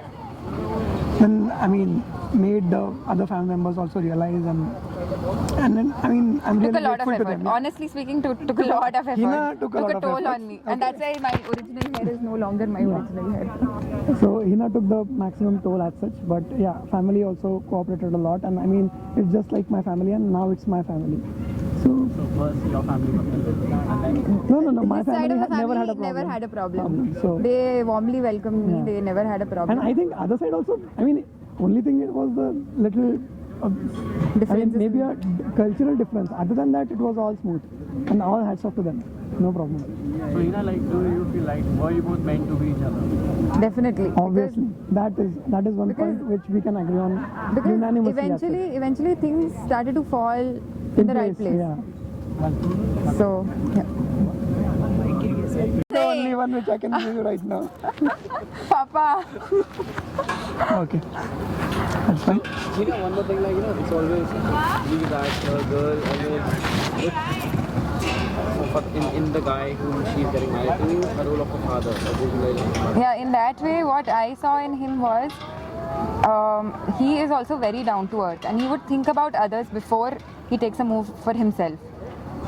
I mean made the other family members also realize, and then I mean I'm Took really a lot of grateful to effort. them. Honestly speaking, took a lot of effort. Hina took a lot of toll effort. on me, and that's why my original hair is no longer my original hair. So Hina took the maximum toll as such, but yeah, family also cooperated a lot, and I mean it's just like my family, and now it's my family. So first your family and then no, my His side family of the had never family had a problem. never had a problem. So They warmly welcomed me. Yeah. They never had a problem. and I think other side also. I mean, only thing it was the little. I mean, Differences maybe a cultural difference. Other than that, it was all smooth, and all hats off to them. No problem. so Hina, like, do you feel like were you both meant to be each other? Definitely. Obviously, that is one because- point which we can agree on Because unanimously. as such. eventually things started to fall in the right place. Yeah. So, yeah. So only one which I can give you right now. Papa. Okay. That's fine. You know, one more thing, like, you know, it's always be that girl always in the guy whom she's getting married to, a role of a father, a visualizing father. Yeah, in that way, what I saw in him was he is also very down to earth, and he would think about others before he takes a move for himself.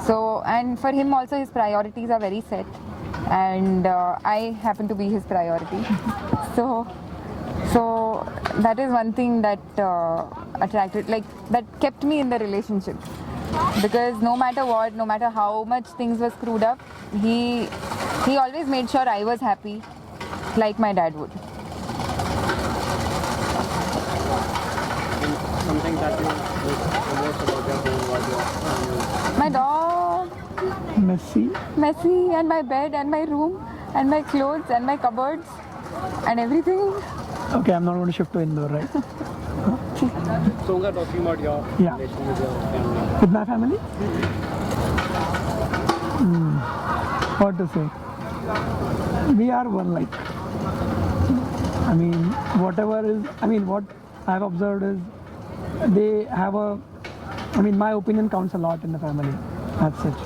So, and for him also, his priorities are very set, and I happen to be his priority. So that is one thing that attracted, like, that kept me in the relationship. Because no matter what, no matter how much things were screwed up, he always made sure I was happy, like my dad would. Something that you like the most about your home was your family. My dog, messy, and my bed, and my room, and my clothes, and my cupboards, and everything. Okay, I'm not going to shift to Indore, right? So, Omkar, talking about your Yeah. relation with your family. With my family? What to say? We are one, like. I mean, what I've observed is they have my opinion counts a lot in the family, as such.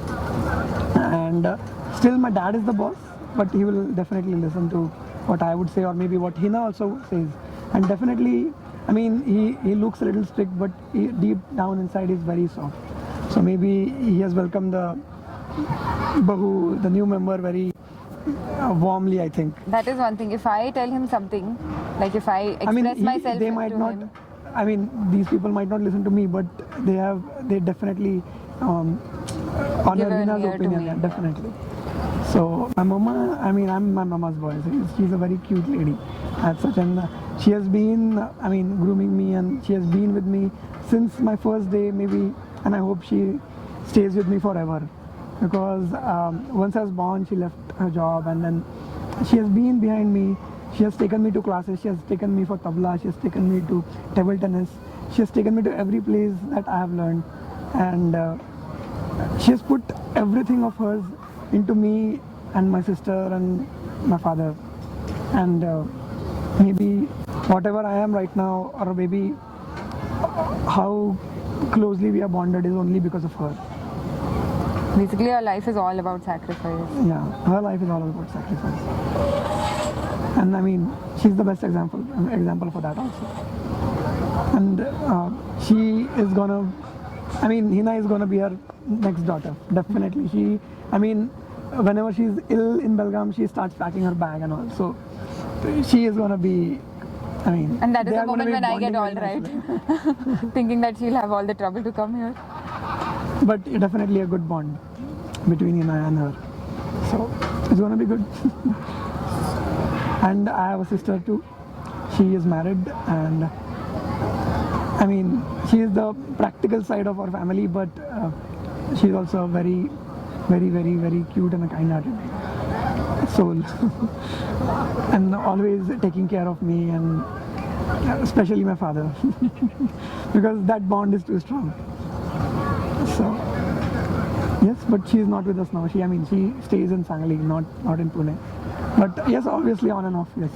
And still my dad is the boss, but he will definitely listen to what I would say, or maybe what Hina also says. And definitely, I mean, he looks a little strict, but deep down inside he's very soft. So maybe he has welcomed the Bahu, the new member, very warmly, I think. That is one thing. If I tell him something, like if I express myself they might to not. him, I mean, these people might not listen to me, but they definitely honor Give an Hina's ear to opinion. me. Yeah, definitely. So my mama, I mean, I'm my mama's boy. So she's a very cute lady, as such, and she has been, grooming me, and she has been with me since my first day, maybe, and I hope she stays with me forever. Because once I was born, she left her job, and then she has been behind me. She has taken me to classes. She has taken me for tabla. She has taken me to table tennis. She has taken me to every place that I have learned, and she has put everything of hers into me and my sister and my father. And maybe whatever I am right now, or maybe how closely we are bonded, is only because of her. basically our life is all about sacrifice. Yeah, her life is all about sacrifice. And I mean, she's the best example for that also. And she is gonna, Hina is gonna be her next daughter, definitely. Whenever she's ill in Belgaum, she starts packing her bag and all. So she is gonna be, And that is they the are gonna moment be when I get bonding all very right, nicely. thinking that she'll have all the trouble to come here. But definitely a good bond between Hina and her. So it's gonna be good. And I have a sister too. She is married, and she is the practical side of our family, but she's also a very, very, very, very cute and a kind-hearted soul. And always taking care of me, and especially my father, because that bond is too strong. So yes, but she is not with us now. She stays in Sangli, not in Pune. But yes, obviously on and off, yes.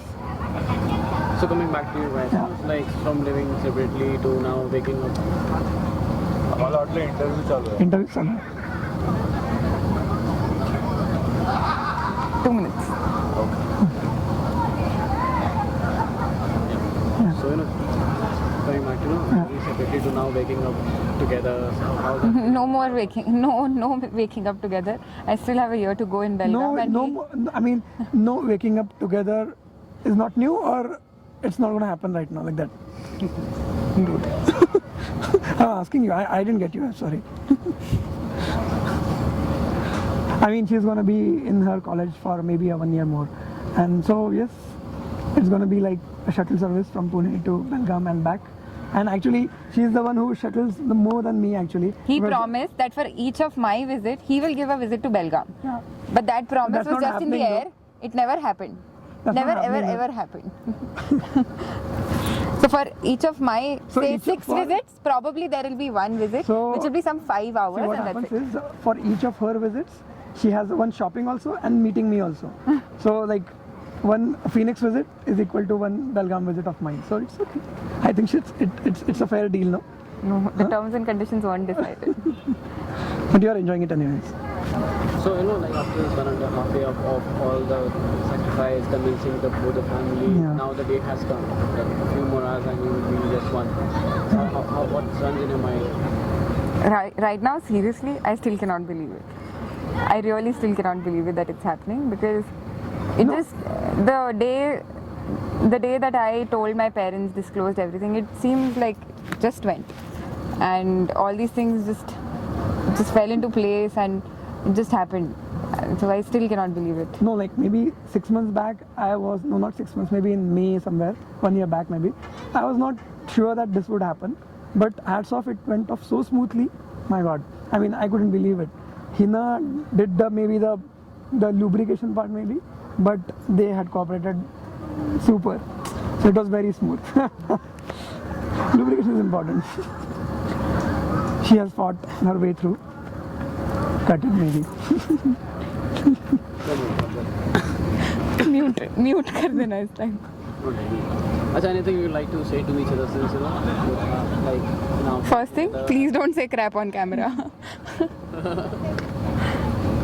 So coming back to you guys, Yeah. it's like from living separately to now waking up. Interview चल रहा है. 2 minutes. So coming back to living separately to now waking up together. So how that No more waking, no waking up together. I still have a year to go in Belgaum. No waking up together is not new, or it's not going to happen right now like that. Dude. I'm asking you. I didn't get you. I'm sorry. She's going to be in her college for maybe 1 year more, and so yes, it's going to be like a shuttle service from Pune to Belgaum and back. And actually, she's the one who shuttles the more than me, actually. He Because promised that for each of my visit, he will give a visit to Belgaum. Yeah. But that promise That's was not just in the happening, air. It never happened. That's not Never, ever, happening, ever happened. So for each of my, say, 6 visits, probably there will be one visit, So- which will be some 5 hours, See, what and that's happens it. is, for each of her visits, she has one shopping also and meeting me also. So like one Phoenix visit is equal to one Belgaum visit of mine. So it's okay. I think it's a fair deal, no? No, the terms and conditions weren't decided. But you are enjoying it anyways. So, you know, like after this 1.5 years of all the sacrifice, convincing both the family, Yeah. now the day has come. A few more hours and you will be just one. What runs in your mind? Right now, seriously, I still cannot believe it. I really still cannot believe it that it's happening, because it just the day that I told my parents, disclosed everything, it seems like it just went, and all these things just fell into place and it just happened. So I still cannot believe it. No, like maybe 6 months back, no, not 6 months, maybe in May somewhere, 1 year back maybe, I was not sure that this would happen. But hats off, it went off so smoothly. My God, I mean, I couldn't believe it. Hina did the lubrication part maybe, but they had cooperated super. So it was very smooth. Lubrication is important. She has fought her way through. Cut it maybe. Mute कर देना इस time. Achha, anything you would like to say to each other since, you know, like now? First thing, please don't say crap on camera.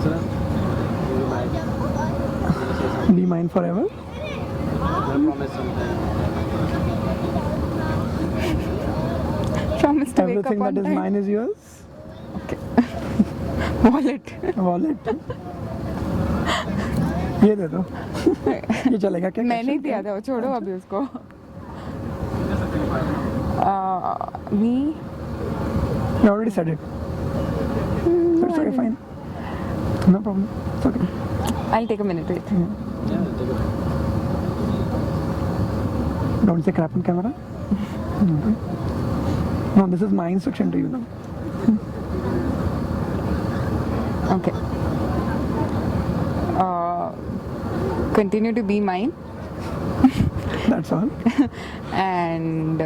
So, you might say something. Be mine forever. Promise something. Promise to wake up Everything on that is time. mine is yours. Wallet. Wallet. ये दे दो. ये चलेगा क्या? मैं नहीं दिया था, वो छोड़ो अभी उसको. Me? You already said it. It's okay, fine. No problem. It's okay. I'll take a minute. Wait. Yeah, take it. Don't say crap on camera. No, this is my instruction to you now. Okay. Continue to be mine, That's all. and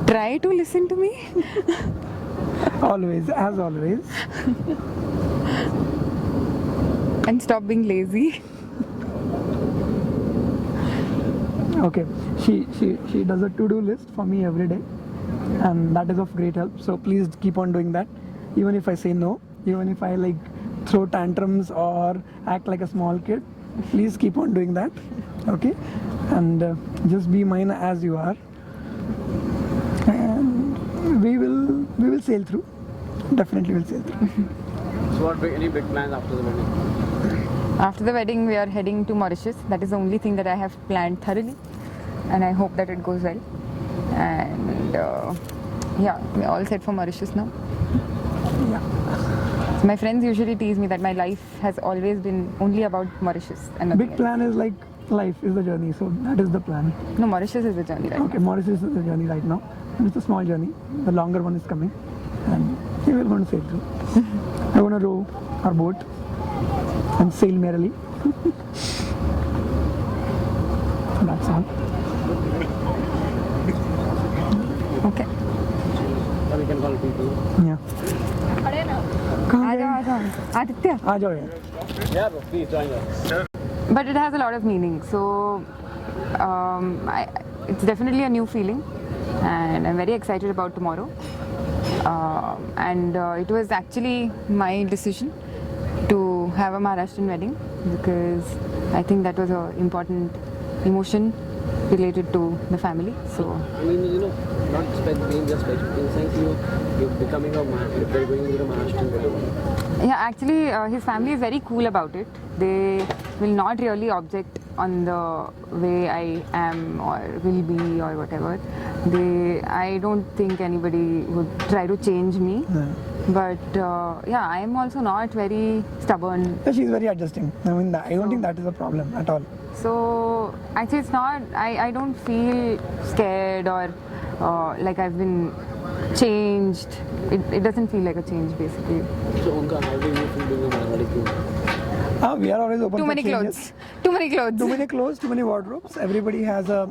try to listen to me. Always, as always. And stop being lazy. Okay. She does a to-do list for me every day, and that is of great help. So please keep on doing that. Even if I say no, even if I like throw tantrums or act like a small kid, please keep on doing that. Okay, and just be mine as you are, and we will sail through. Definitely will sail through. So, any big plans after the wedding? After the wedding, we are heading to Mauritius. That is the only thing that I have planned thoroughly, and I hope that it goes well. And yeah, we're all set for Mauritius now. Yeah. So my friends usually tease me that my life has always been only about Mauritius and nothing Big plan is like life is the journey, so that is the plan. else. No, Mauritius is the journey right Okay, Mauritius is the journey right now. It's a small journey. The longer one is coming, and we will going to sail through. I want to row our boat and sail merrily. That's all. now. Okay. Or we can call people. Yeah. आ जाओ आदित्य. आ जाओ यार. Yeah, bro, please join us. But it has a lot of meaning. So it's definitely a new feeling, and I'm very excited about tomorrow. And it was actually my decision to have a Maharashtrian wedding, because I think that was an important emotion related to the family. So I mean, you know, not being just special, in the sense you're becoming a man, you're going into the Maharashtrian wedding. yeah, actually his family is very cool about it. They will not really object on the way I am or will be or whatever. I don't think anybody would try to change me. But yeah, I am also not very stubborn. Yeah, she's very adjusting. I mean, I don't think that is a problem at all. So actually it's not, I don't feel scared or like I've been changed. It doesn't feel like a change basically. So, Omkar, how do you feel being a minority? We are always open Too for many changes. clothes. Too many clothes. Too many clothes, too many wardrobes. Everybody has a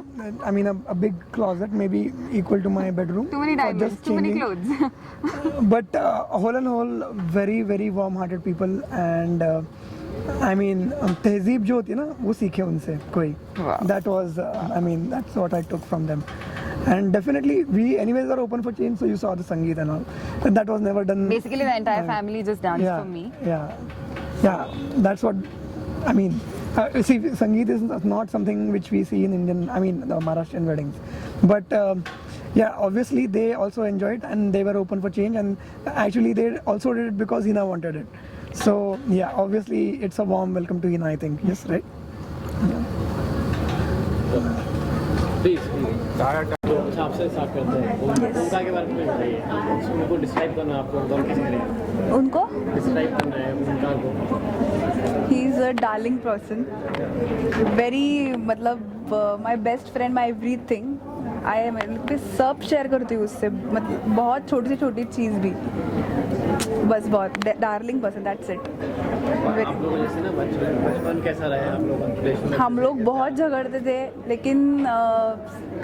big closet, maybe equal to my bedroom. Too many for diamonds. just Too many changing. clothes. But whole and whole, very very warm-hearted people, and तहजीब जो होती है ना वो सीखे उनसे कोई. Wow. That was that's what I took from them. And definitely we anyways are open for change, so you saw the Sangeet and all. But that was never done. Basically, the entire family just danced for me. Yeah, that's what I mean. See, Sangeet is not something which we see in Indian, the Maharashtrian weddings. But obviously they also enjoyed and they were open for change, and actually they also did it because Hina wanted it. So yeah, obviously it's a warm welcome to Hina, I think. Yes, right? Please अच्छा आपसे start करते हैं ओंकार के बारे में बताइए. उनको describe करना आपको ओंकार कैसे करेंगे? उनको डिस्क्राइब करना है ओंकार को. He is a darling person, very मतलब my best friend, my everything. I सब शेयर करती हूँ उससे, मतलब बहुत छोटी से छोटी चीज़ भी, बस बहुत डार्लिंग पर्सन, दैट्स इट. आप लोग जैसे ना बचपन कैसा रहा आप लोग? हम लोग बहुत झगड़ते थे, लेकिन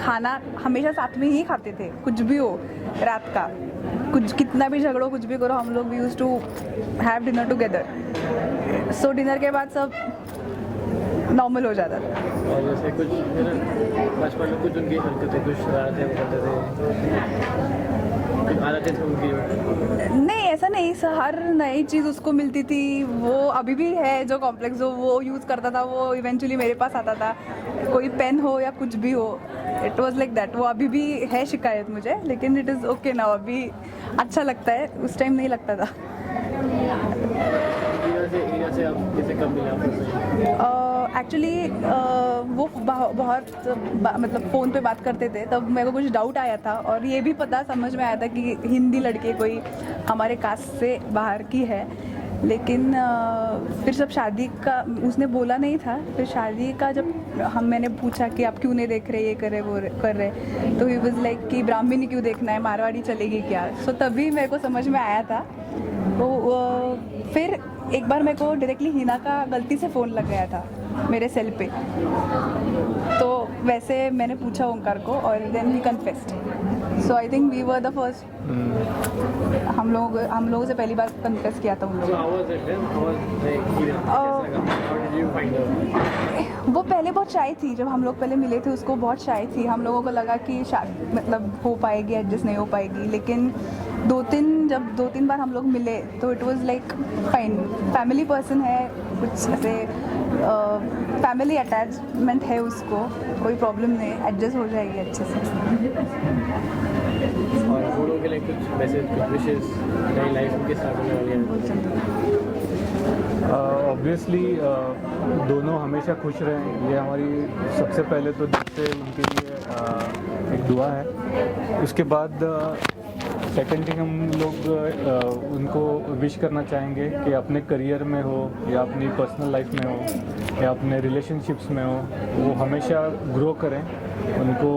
खाना हमेशा साथ में ही खाते थे, कुछ भी हो रात का, कुछ कितना भी झगड़ो कुछ भी करो, हम लोग used to have dinner together. So dinner के बाद सब नॉर्मल हो जाता था. और जैसे कुछ बचपन में कुछ उनकी हरकतें, कुछ शरारतें वो करते थे, आदतें थी उनकी? नहीं, ऐसा नहीं. हर नई चीज़ उसको मिलती थी, वो अभी भी है जो कॉम्प्लेक्स हो वो यूज़ करता था, वो इवेंचुअली मेरे पास आता था. कोई पेन हो या कुछ भी हो, इट वॉज लाइक दैट. वो अभी भी है शिकायत मुझे, लेकिन इट इज़ ओके नाउ. अभी अच्छा लगता है, उस टाइम नहीं लगता था. हीना से आप कैसे कब मिले आपको? एक्चुअली वो बहुत मतलब फ़ोन पे बात करते थे, तब मेरे को कुछ डाउट आया था, और ये भी पता समझ में आया था कि हिंदी लड़के कोई हमारे कास्ट से बाहर की है. लेकिन फिर जब शादी का उसने बोला नहीं था, फिर शादी का जब मैंने पूछा कि आप क्यों नहीं देख रहे, ये कर रहे वो कर रहे, तो ही वाज लाइक कि ब्राह्मणी क्यों देखना है, मारवाड़ी चलेगी क्या. सो तभी मेरे को समझ में आया था. तो फिर एक बार मेरे को डायरेक्टली हिना का गलती से फ़ोन लग गया था मेरे सेल पे, तो वैसे मैंने पूछा ओंकार को, और then he confessed. So I think we were the first. हम लोगों से पहली बार कन्फेस किया था उन लोगों. वो पहले बहुत शाय थी, जब हम लोग पहले मिले थे उसको बहुत शाय थी. हम लोगों को लगा कि मतलब हो पाएगी, एडजस्ट नहीं हो पाएगी, लेकिन जब दो तीन बार हम लोग मिले तो it was like fine. Family person है, कुछ ऐसे फैमिली अटैचमेंट है उसको, कोई प्रॉब्लम नहीं, एडजस्ट हो जाएगी अच्छे से. और बूढ़ों के लिए कुछ मैसेज, कुछ विशेष नई लाइफ उनके साथ होने वाली है? ऑब्वियसली दोनों हमेशा खुश रहें, ये हमारी सबसे पहले तो दिल से उनके लिए एक दुआ है. उसके बाद सेकेंड थिंग हम लोग उनको विश करना चाहेंगे कि अपने करियर में हो या अपनी पर्सनल लाइफ में हो या अपने रिलेशनशिप्स में हो, वो हमेशा ग्रो करें. उनको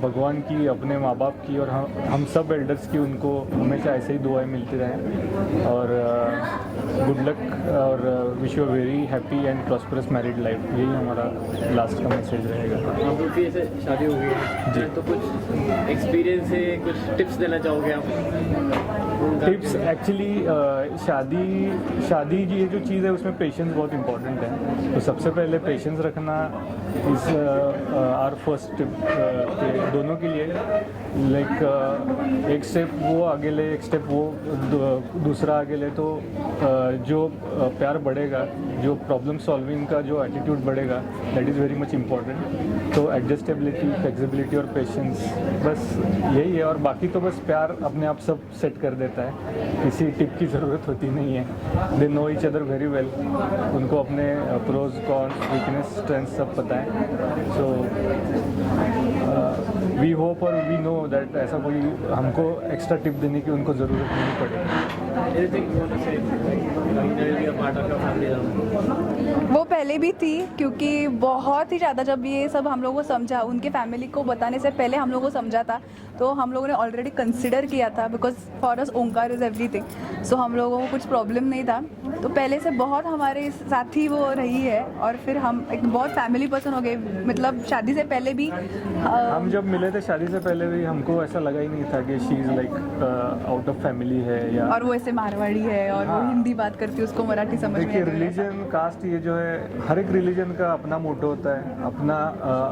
भगवान की, अपने माँ बाप की और हम सब एल्डर्स की उनको हमेशा ऐसे ही दुआएं मिलती रहें. और गुड लक और wish you very happy and prosperous married life. यही हमारा लास्ट का मैसेज रहेगा. आप लोग की ऐसे शादी हो गई है जी, तो कुछ एक्सपीरियंस से कुछ टिप्स देना चाहोगे आप? टिप्स एक्चुअली शादी की ये जो चीज़ है उसमें पेशेंस बहुत इम्पोर्टेंट है. तो सबसे पहले पेशेंस रखना इस आर फर्स्ट टिप दोनों के लिए. लाइक एक स्टेप वो आगे ले, एक स्टेप वो दूसरा आगे ले, तो जो प्यार बढ़ेगा, जो प्रॉब्लम सॉल्विंग का जो एटीट्यूड बढ़ेगा, that is very much important. तो एडजस्टेबिलिटी, फ्लेक्सिबिलिटी और पेशेंस, बस यही है. और बाकी तो बस प्यार अपने आप सब सेट कर देता है, किसी टिप की ज़रूरत होती नहीं है. They know each other very well. उनको अपने प्रोज, कॉन्स, वीकनेस, स्ट्रेंथ सब पता है. सो वी होप और वी नो दैट ऐसा कोई हमको एक्स्ट्रा टिप देने की उनको ज़रूरत नहीं पड़ेगी। Anything you want to say? Like, Hina will be a part of your family now. वो पहले भी थी, क्योंकि बहुत ही ज़्यादा जब ये सब हम लोगों को समझा, उनके फैमिली को बताने से पहले हम लोगों को समझा था, तो हम लोगों ने ऑलरेडी कंसिडर किया था, because for us Omkar is everything. So हम लोगों को कुछ प्रॉब्लम नहीं था, तो पहले से बहुत हमारे साथ ही वो रही है। और फिर हम एक बहुत फैमिली पर्सन हो गए, मतलब शादी से पहले भी हम जब मिले थे शादी से पहले भी हमको ऐसा लगा ही नहीं था कि she is like out of family है या और वो ऐसे मारवाड़ी है और वो हिंदी बात करती है, उसको मराठी समझ में देखिए नहीं आता। रिलीजन कास्ट ये जो है, हर एक रिलीजन का अपना मोटो होता है, अपना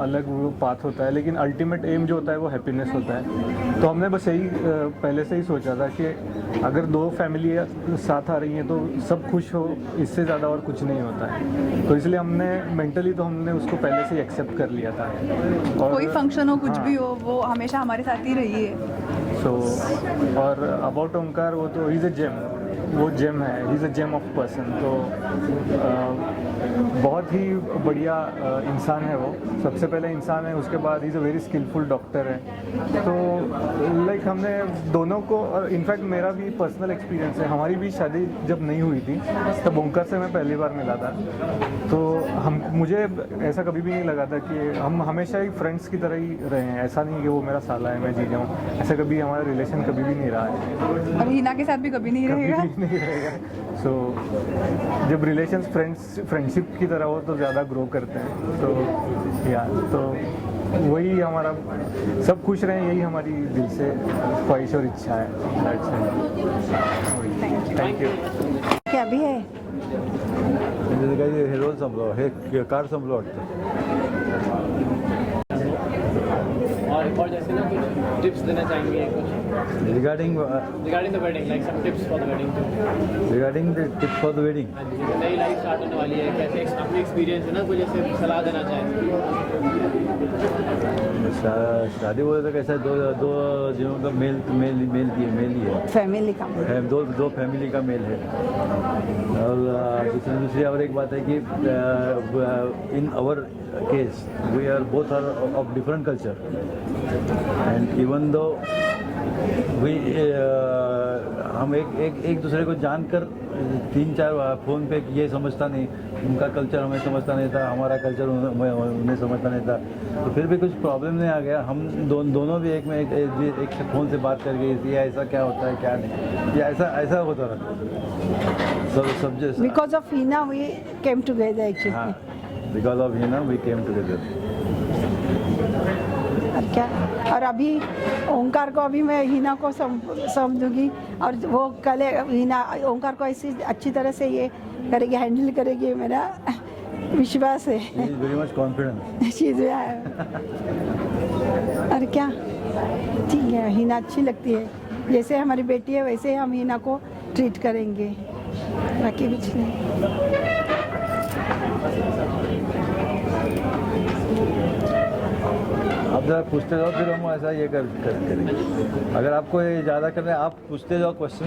अलग वो पाथ होता है, लेकिन अल्टीमेट एम जो होता है वो हैप्पीनेस होता है। तो हमने बस यही पहले से ही सोचा था कि अगर दो फैमिली साथ आ रही हैं तो सब खुश हो, इससे ज़्यादा और कुछ नहीं होता है। तो इसलिए हमने मेंटली तो हमने उसको पहले से ही एक्सेप्ट कर लिया था। और कोई फंक्शन हो, कुछ भी हो, वो हमेशा हमारे साथ ही रही है। सो और अबाउट ओंकार, वो तो इज़ अ जेम, वो जेम है, he is a gem of person. तो बहुत ही बढ़िया इंसान है वो, सबसे पहले इंसान है, उसके बाद he is a very skilful doctor है। तो लाइक हमने दोनों को, और इनफैक्ट मेरा भी पर्सनल एक्सपीरियंस है, हमारी भी शादी जब नहीं हुई थी तब ओंकार से मैं पहली बार मिला था। तो मुझे ऐसा कभी भी नहीं लगा था कि हम हमेशा ही फ्रेंड्स की तरह ही रहे हैं। ऐसा नहीं कि वो मेरा साला है, मैं जीजा हूँ, ऐसा कभी हमारा रिलेशन कभी भी नहीं रहा है और हिना के साथ भी कभी नहीं रहेगा। नहीं रहेगा। सो जब रिलेशंस फ्रेंडशिप की तरह हो तो ज़्यादा ग्रो करते हैं। तो या तो वही हमारा, सब खुश रहें, यही हमारी दिल से ख्वाहिश और इच्छा है। Thank you. क्या भी है हे रोल संपलो, हे कार्ड संपलो वाटतं। और जैसे ना कुछ टिप्स देना चाहेंगे कुछ regarding the wedding, like some tips for the wedding. Regarding the tips for the wedding, नई लाइफ स्टार्ट होने वाली है, कैसे अपनी एक्सपीरियंस है ना, कुछ ऐसे सलाह देना चाहेंगे। शादी बोले तो कैसा दो जिनों का मेल ही है, फैमिली का दो फैमिली का मेल है। और दूसरी और एक बात है कि in our case we are both are of different culture, and even though we हम एक दूसरे को जानकर 3-4 फ़ोन पे ये समझता नहीं, उनका कल्चर हमें समझता नहीं था, हमारा कल्चर उन्हें समझता नहीं था, तो फिर भी कुछ प्रॉब्लम नहीं आ गया। हम दोनों भी एक में एक फ़ोन से बात करके ये ऐसा क्या होता है क्या नहीं, ये ऐसा होता रहा सब जैसा। Because of Hina we came together actually. हाँ, because of Hina we came together. और क्या, और अभी ओंकार को अभी मैं हिना को समझूंगी, और वो कल हिना ओंकार को ऐसी अच्छी तरह से ये करेगी, हैंडल करेगी, मेरा विश्वास है। Very much confidence. और क्या, ठीक है, हिना अच्छी लगती है, जैसे हमारी बेटी है वैसे हम हिना को ट्रीट करेंगे, बाकी कुछ नहीं। आप जरा पूछते जाओ, फिर हम ऐसा ये करेंगे। अगर आपको ये ज़्यादा करना है, आप पूछते जाओ क्वेश्चन।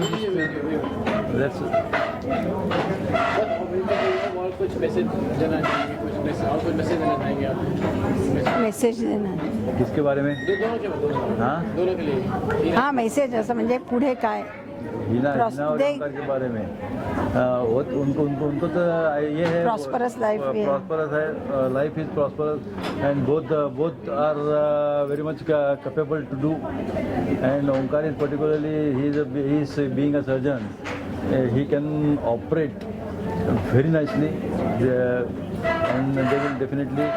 कुछ मैसेज देना चाहेंगे, कुछ मैसेज देना चाहेंगे आप? मैसेज देना है किसके बारे में? दोनों के, हाँ, दोनों के लिए। हाँ, मैसेज असं म्हणजे पुढे काय हिना और ओंकार के बारे में। उनको तो ये है, प्रॉस्परस लाइफ, प्रॉस्परस है, life is prosperous, and both are very much capable to do, and Omkar is particularly he is being a surgeon, he can operate very nicely, and they will definitely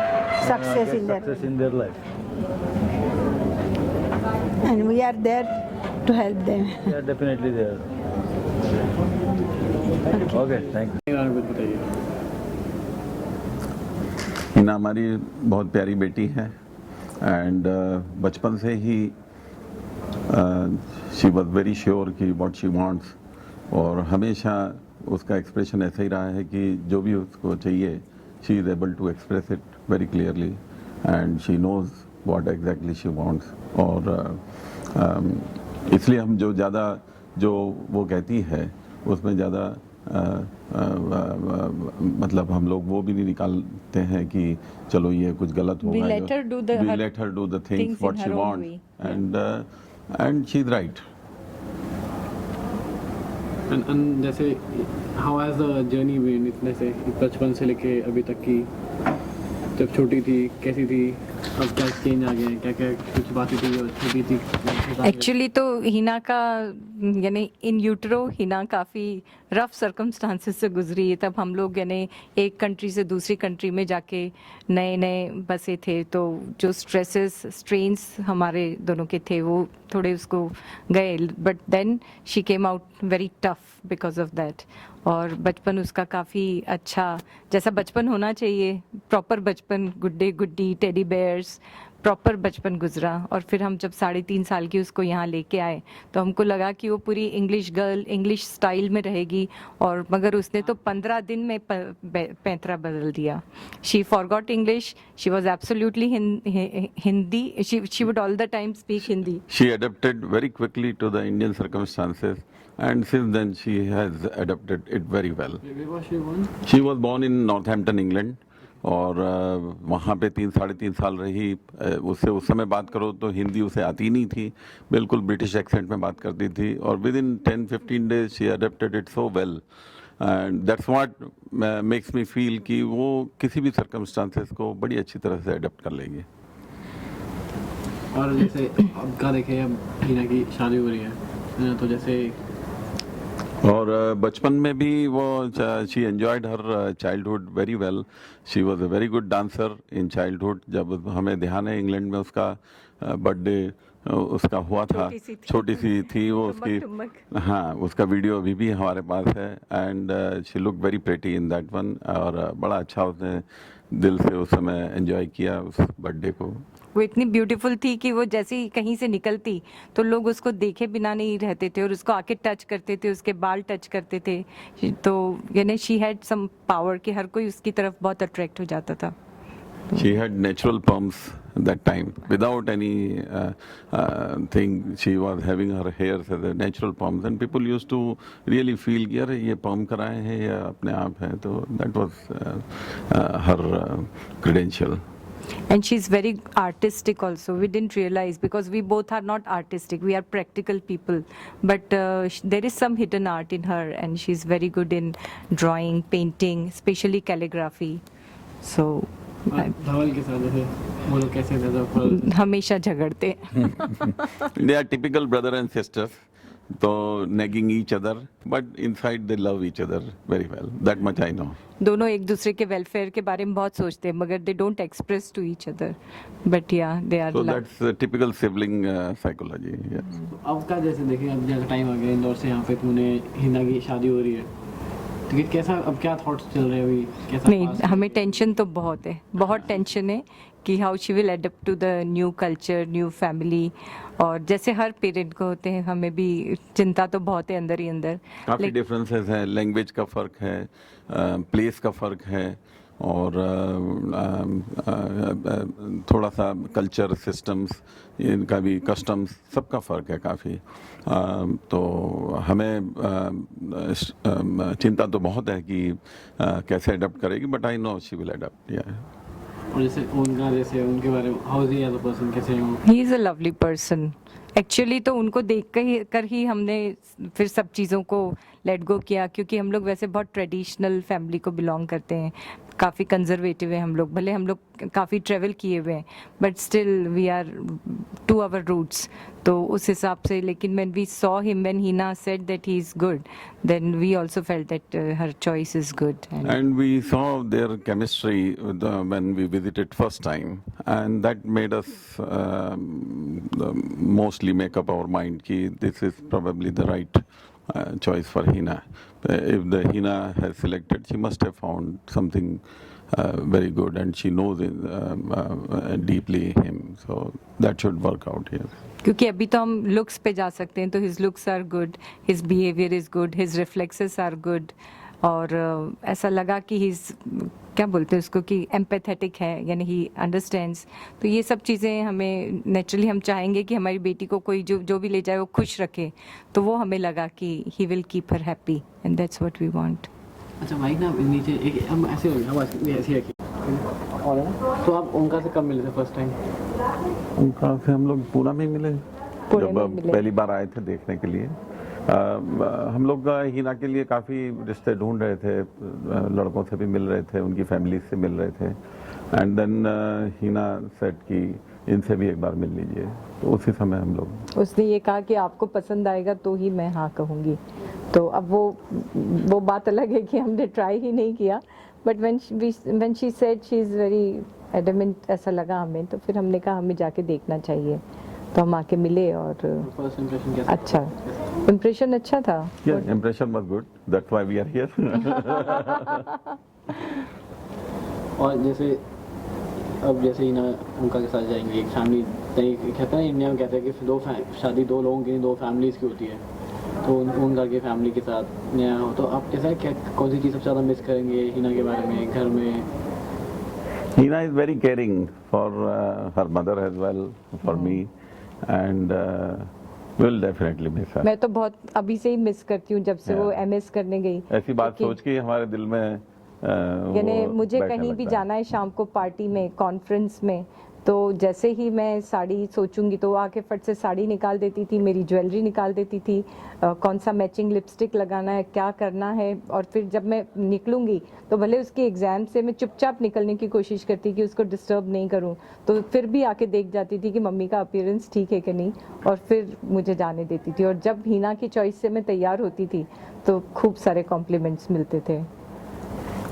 Success get in their life. and we are there to help them. They are definitely there. Okay, thank you. Hina हमारी बहुत प्यारी बेटी है, and बचपन से ही she was very sure कि what she wants, और हमेशा उसका एक्सप्रेशन ऐसा ही रहा है कि जो भी उसको चाहिए she is able to express it very clearly, and she knows what exactly she wants. और इसलिए हम जो ज़्यादा जो वो कहती है उसमें ज़्यादा मतलब हम लोग वो भी नहीं निकालते हैं कि चलो ये कुछ गलत होगा. We let her do the we her let her do the things things what in she her own wants, way. and she's right. And जैसे how has the journey been इतने से बचपन से लेके अभी तक की, जब छोटी थी कैसी थी, अब क्या चेंज आ गए हैं, क्या क्या कुछ बातें थी जो छोटी थी. एक्चुअली तो हिना का यानी इन यूट्रो हिना काफ़ी रफ सर्कमस्टांसेस से गुजरी है. तब हम लोग यानी एक कंट्री से दूसरी कंट्री में जाके नए नए बसे थे, तो जो स्ट्रेसेस स्ट्रेन्स हमारे दोनों के थे वो थोड़े उसको गए. But then she came out very tough because of that. और बचपन उसका काफ़ी अच्छा, जैसा बचपन होना चाहिए, प्रॉपर बचपन, गुड्डे गुड्डी, टेडी बेयर्स, प्रॉपर बचपन गुजरा. और फिर हम जब 3.5 साल की उसको यहाँ लेके आए तो हमको लगा कि वो पूरी इंग्लिश गर्ल इंग्लिश स्टाइल में रहेगी, और मगर उसने तो 15 दिन में पैंतरा बदल दिया. She forgot English, she was absolutely Hindi, she would all the time speak Hindi. She adapted very quickly to the Indian circumstances, and since then she has adapted it very well. Where was she born? She was born in Northampton, England. और वहाँ पे 3-3.5 साल रही. उससे उस समय बात करो तो हिंदी उसे आती नहीं थी, बिल्कुल ब्रिटिश एक्सेंट में बात करती थी. और with in 10-15 days she adapted it so well, and that's what makes me feel कि वो किसी भी सर्कमस्टांसेस को बड़ी अच्छी तरह से अडेप्ट कर लेगी. और जैसे अब का देखें, अब हिना की शादी हो रही है तो जैसे और बचपन में भी वो she enjoyed her childhood very well. She was a very good dancer in childhood. जब हमें ध्यान है इंग्लैंड में उसका बर्थडे उसका हुआ था, छोटी सी थी वो उसकी. हाँ, उसका वीडियो अभी भी हमारे पास है, and she look very pretty in that one. और बड़ा अच्छा उसने दिल से उस समय एंजॉय किया उस बर्थडे को. वो इतनी ब्यूटीफुल थी कि वो जैसे ही कहीं से निकलती तो लोग उसको देखे बिना नहीं रहते थे, और उसको आके टच करते थे, उसके बाल टच करते थे. तो यानी शी हैड सम पावर कि हर कोई उसकी तरफ बहुत अट्रैक्ट हो जाता था. She had natural perms that time, without any thing. She was having her hairs as a natural perms, and people used to really feel कि अरे ये perm कराए हैं या अपने आप है. तो that was her credential. And she's very artistic also. We didn't realize because we both are not artistic. We are practical people. But there is some hidden art in her, and she's very good in drawing, painting, especially calligraphy. So. धवल के साथ जैसे वो लोग कैसे थे? हमेशा झगड़ते. They are typical brother and sisters. So nagging each other, but inside they love each other very well. That much I know. दोनों एक दूसरे के वेलफेयर के बारे में बहुत सोचते हैं, मगर they don't express to each other. But yeah, they are. So that's typical sibling psychology. Yes. अब का जैसे देखें, अब जैसा टाइम आ गया इंदौर से यहाँ पे पुणे, हिना की शादी हो रही है, तो कैसा, अब क्या थॉट्स चल रहे हैं अभी, कैसा? नहीं, हमें टेंशन तो बहुत है, बहुत टेंशन है कि how she will adapt to the new culture, new family. और जैसे हर पेरेंट को होते हैं, हमें भी चिंता तो बहुत है अंदर ही अंदर. काफ़ी डिफरेंसेस हैं, लैंग्वेज का फ़र्क है, प्लेस का फ़र्क है, और थोड़ा सा कल्चर, सिस्टम्स, इनका भी कस्टम्स, सबका फ़र्क है काफ़ी. तो हमें चिंता तो बहुत है कि कैसे अडेप्ट करेगी, but I know she will adapt. या और जैसे उनका, जैसे उनके बारे में, how is he as a person, कैसे हैं वो? He is a lovely person. Actually तो उनको देख कर ही हमने फिर सब चीज़ों को लेट गो किया, क्योंकि हम लोग वैसे बहुत ट्रेडिशनल फैमिली को बिलोंग करते हैं, काफ़ी कंजर्वेटिव है हम लोग. भले हम लोग काफ़ी ट्रैवल किए हुए हैं, but still we are to our roots. तो उस हिसाब से, लेकिन when we saw him, when Hina said that he is good, then we also felt that her choice is good. And we saw their chemistry when we visited first time, and that made us mostly make up our mind कि this is probably the right choice for Hina. If the Hina has selected, she must have found something very good, and she knows deeply him, so that should work out here. क्योंकि अभी तो हम looks पे जा सकते हैं, तो his looks are good, his behaviour is good, his reflexes are good, और ऐसा लगा कि ही क्या बोलते हैं उसको कि एम्पैथेटिक है, यानी ही अंडरस्टैंड्स। तो ये सब चीज़ें हमें नेचुरली हम चाहेंगे कि हमारी बेटी को कोई जो भी ले जाए वो खुश रखे, तो वो हमें लगा कि he will keep her happy and that's what we want. अच्छा माइक ना नीचे एक हम ऐसे हो गया, आवाज़ ऐसी रखी और है ना। तो आप ओंकार से कब मिले थे फर्स्ट टाइम? ओंकार से हम लोग पूना में मिले, जब पहली बार आए थे देखने के लिए। हम लोग हिना के लिए काफ़ी रिश्ते ढूंढ रहे थे, लड़कों से भी मिल रहे थे, उनकी फैमिली से मिल रहे थे। एंड देन हिना सेड कि इनसे भी एक बार मिल लीजिए, तो उसी समय हम लोग। उसने ये कहा कि आपको पसंद आएगा तो ही मैं हाँ कहूँगी। तो अब वो बात अलग है कि हमने ट्राई ही नहीं किया, but when she said she is very adamant, ऐसा लगा हमें, तो फिर हमने कहा हमें जाके देखना चाहिए। तो हम आके मिले और फर्स्ट इंप्रेशन कैसा? अच्छा, इम्प्रेशन अच्छा था। Impression was good, that's why we are here. और जैसे अब जैसे ही ना उनका के साथ जाएंगे, एक फैमिली कहते हैं इंडिया में, कहते हैं कि शादी दो लोगों की, दो फैमिलीज़ की होती है। तो उनका के फैमिली के साथ नया हो, तो आप कैसा क्या कौन सी चीज़ सबसे ज़्यादा मिस करेंगे हिना के बारे में घर में? Hina is very caring for her mother as well, for me, and will definitely miss her. मैं तो बहुत अभी से ही मिस करती हूँ, जब से वो एमएस करने गई। ऐसी बात सोच के हमारे दिल में यानी मुझे कहीं भी जाना है शाम को पार्टी में, कॉन्फ्रेंस में, तो जैसे ही मैं साड़ी सोचूंगी तो वो आके फट से साड़ी निकाल देती थी, मेरी ज्वेलरी निकाल देती थी, कौन सा मैचिंग लिपस्टिक लगाना है, क्या करना है। और फिर जब मैं निकलूंगी तो भले उसके एग्ज़ाम से मैं चुपचाप निकलने की कोशिश करती कि उसको डिस्टर्ब नहीं करूं, तो फिर भी आके देख जाती थी कि मम्मी का अपीयरेंस ठीक है कि नहीं, और फिर मुझे जाने देती थी। और जब हिना की चॉइस से मैं तैयार होती थी तो खूब सारे कॉम्प्लीमेंट्स मिलते थे।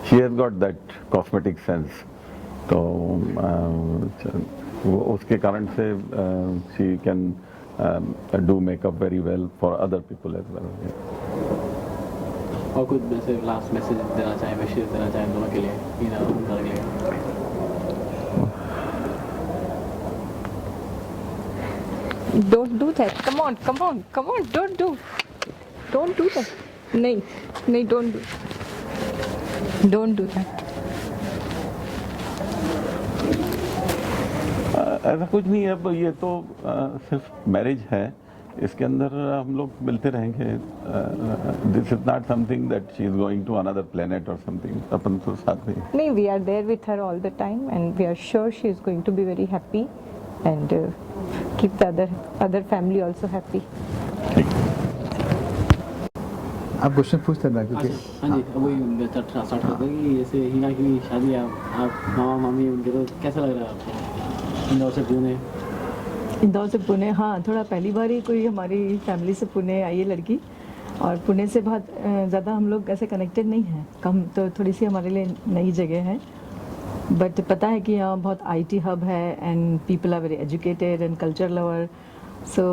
She has got that cosmetic sense, तो वो उसके कारण से she can do makeup very well for other people as well. और कुछ वैसे लास्ट मैसेज देना चाहें, विशेष देना चाहें दोनों के लिए, हिना और उनका के लिए? Don't do that. Come on, come on, come on. Don't do that. नहीं, don't do that. ऐसा कुछ नहीं है, अब ये तो सिर्फ मैरिज है, इसके अंदर हम लोग मिलते रहेंगे। This is not something that she is going to another planet और समथिंग। अपन तो साथ में नहीं, we are there with her all the time and we are sure she is going to be very happy and keep the other family also happy. आप question पूछते ना, क्योंकि हाँ जी, वही स्टार्ट करते हैं कि जैसे हिना की शादी आप मामा मामी उनके, तो कैसा लग रहा है आपको? इंदौर से पुणे, हाँ, थोड़ा पहली बार ही कोई हमारी फैमिली से पुणे आई है लड़की, और पुणे से बहुत ज़्यादा हम लोग ऐसे कनेक्टेड नहीं हैं, कम, तो थोड़ी सी हमारे लिए नई जगह है। बट पता है कि यहाँ बहुत IT हब है and people are very educated and culture lover, so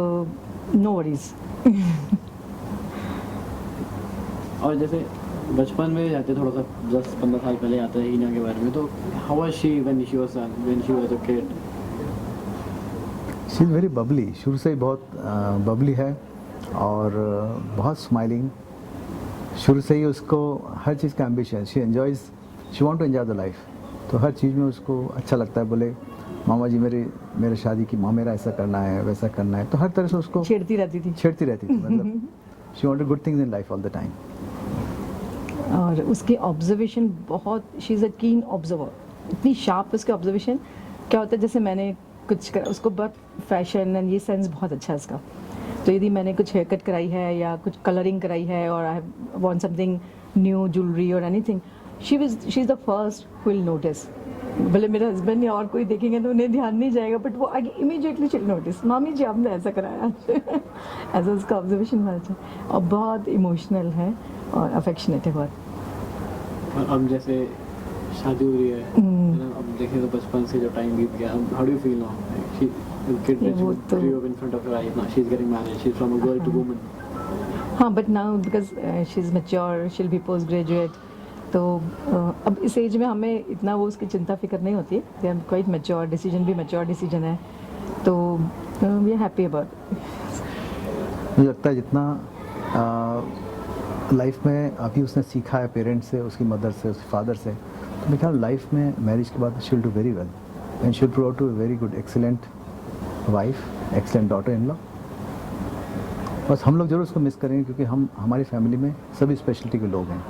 no worries. और जैसे बचपन में जाते, थोड़ा सा 10-15 साल पहले आता है हिना के बारे में, तो how was she when she was a kid? She is very Babli, शुरू से ही बहुत बबली है और बहुत स्माइलिंग। शुरू से ही उसको हर चीज़ का ambition, she enjoys, she want to enjoy the life. तो हर चीज़ में उसको अच्छा लगता है, बोले मामा जी मेरे शादी की, माँ मेरा ऐसा करना है वैसा करना है, तो हर तरह से उसको छेड़ती रहती थी मतलब she wanted good things in life all the time. और उसकी ऑब्जर्वेशन बहुत, शी इज़ अ कीन ऑब्जर्वर, इतनी शार्प उसकी ऑब्जर्वेशन। क्या होता है, जैसे मैंने कुछ करा, उसको बहुत फैशन एंड ये सेंस बहुत अच्छा है उसका। तो यदि मैंने कुछ हेयर कट कराई है या कुछ कलरिंग कराई है और I want something new jewellery और anything, she is the first who will notice. भले मेरे हस्बैंड या और कोई देखेंगे तो उन्हें ध्यान नहीं जाएगा, बट वो आगे इमीडिएटली शी विल नोटिस, मामी जी आपने ऐसा कराया। ऐसा उसका ऑब्जर्वेशन बहुत अच्छा, और बहुत इमोशनल है और अफेक्शनेट है बहुत। और अब जैसे शादी हो रही है, अब देखें तो बचपन से जो टाइम बीत गया, how do you feel now? She kid grew up in front of her eyes, now she's getting married, she's from a girl to woman. हाँ, but now because she's mature, she'll be post graduate, तो अब इस as में हमें इतना वो उसकी चिंता फिक्र नहीं होती है, they are quite mature, decision भी मैच्योर डिसीजन है, तो वी आर हैप्पी अबाउट। मुझे लगता है जितना लाइफ में अभी उसने सीखा है पेरेंट्स से, उसकी मदर से, उसके फादर से, तो मेरे ख्याल लाइफ में मैरिज के बाद she will do very well and she will prove out to a very good excellent wife, excellent daughter in law. बस हम लोग जरूर उसको मिस करेंगे क्योंकि हमारी फैमिली में सभी स्पेशलिटी के लोग हैं।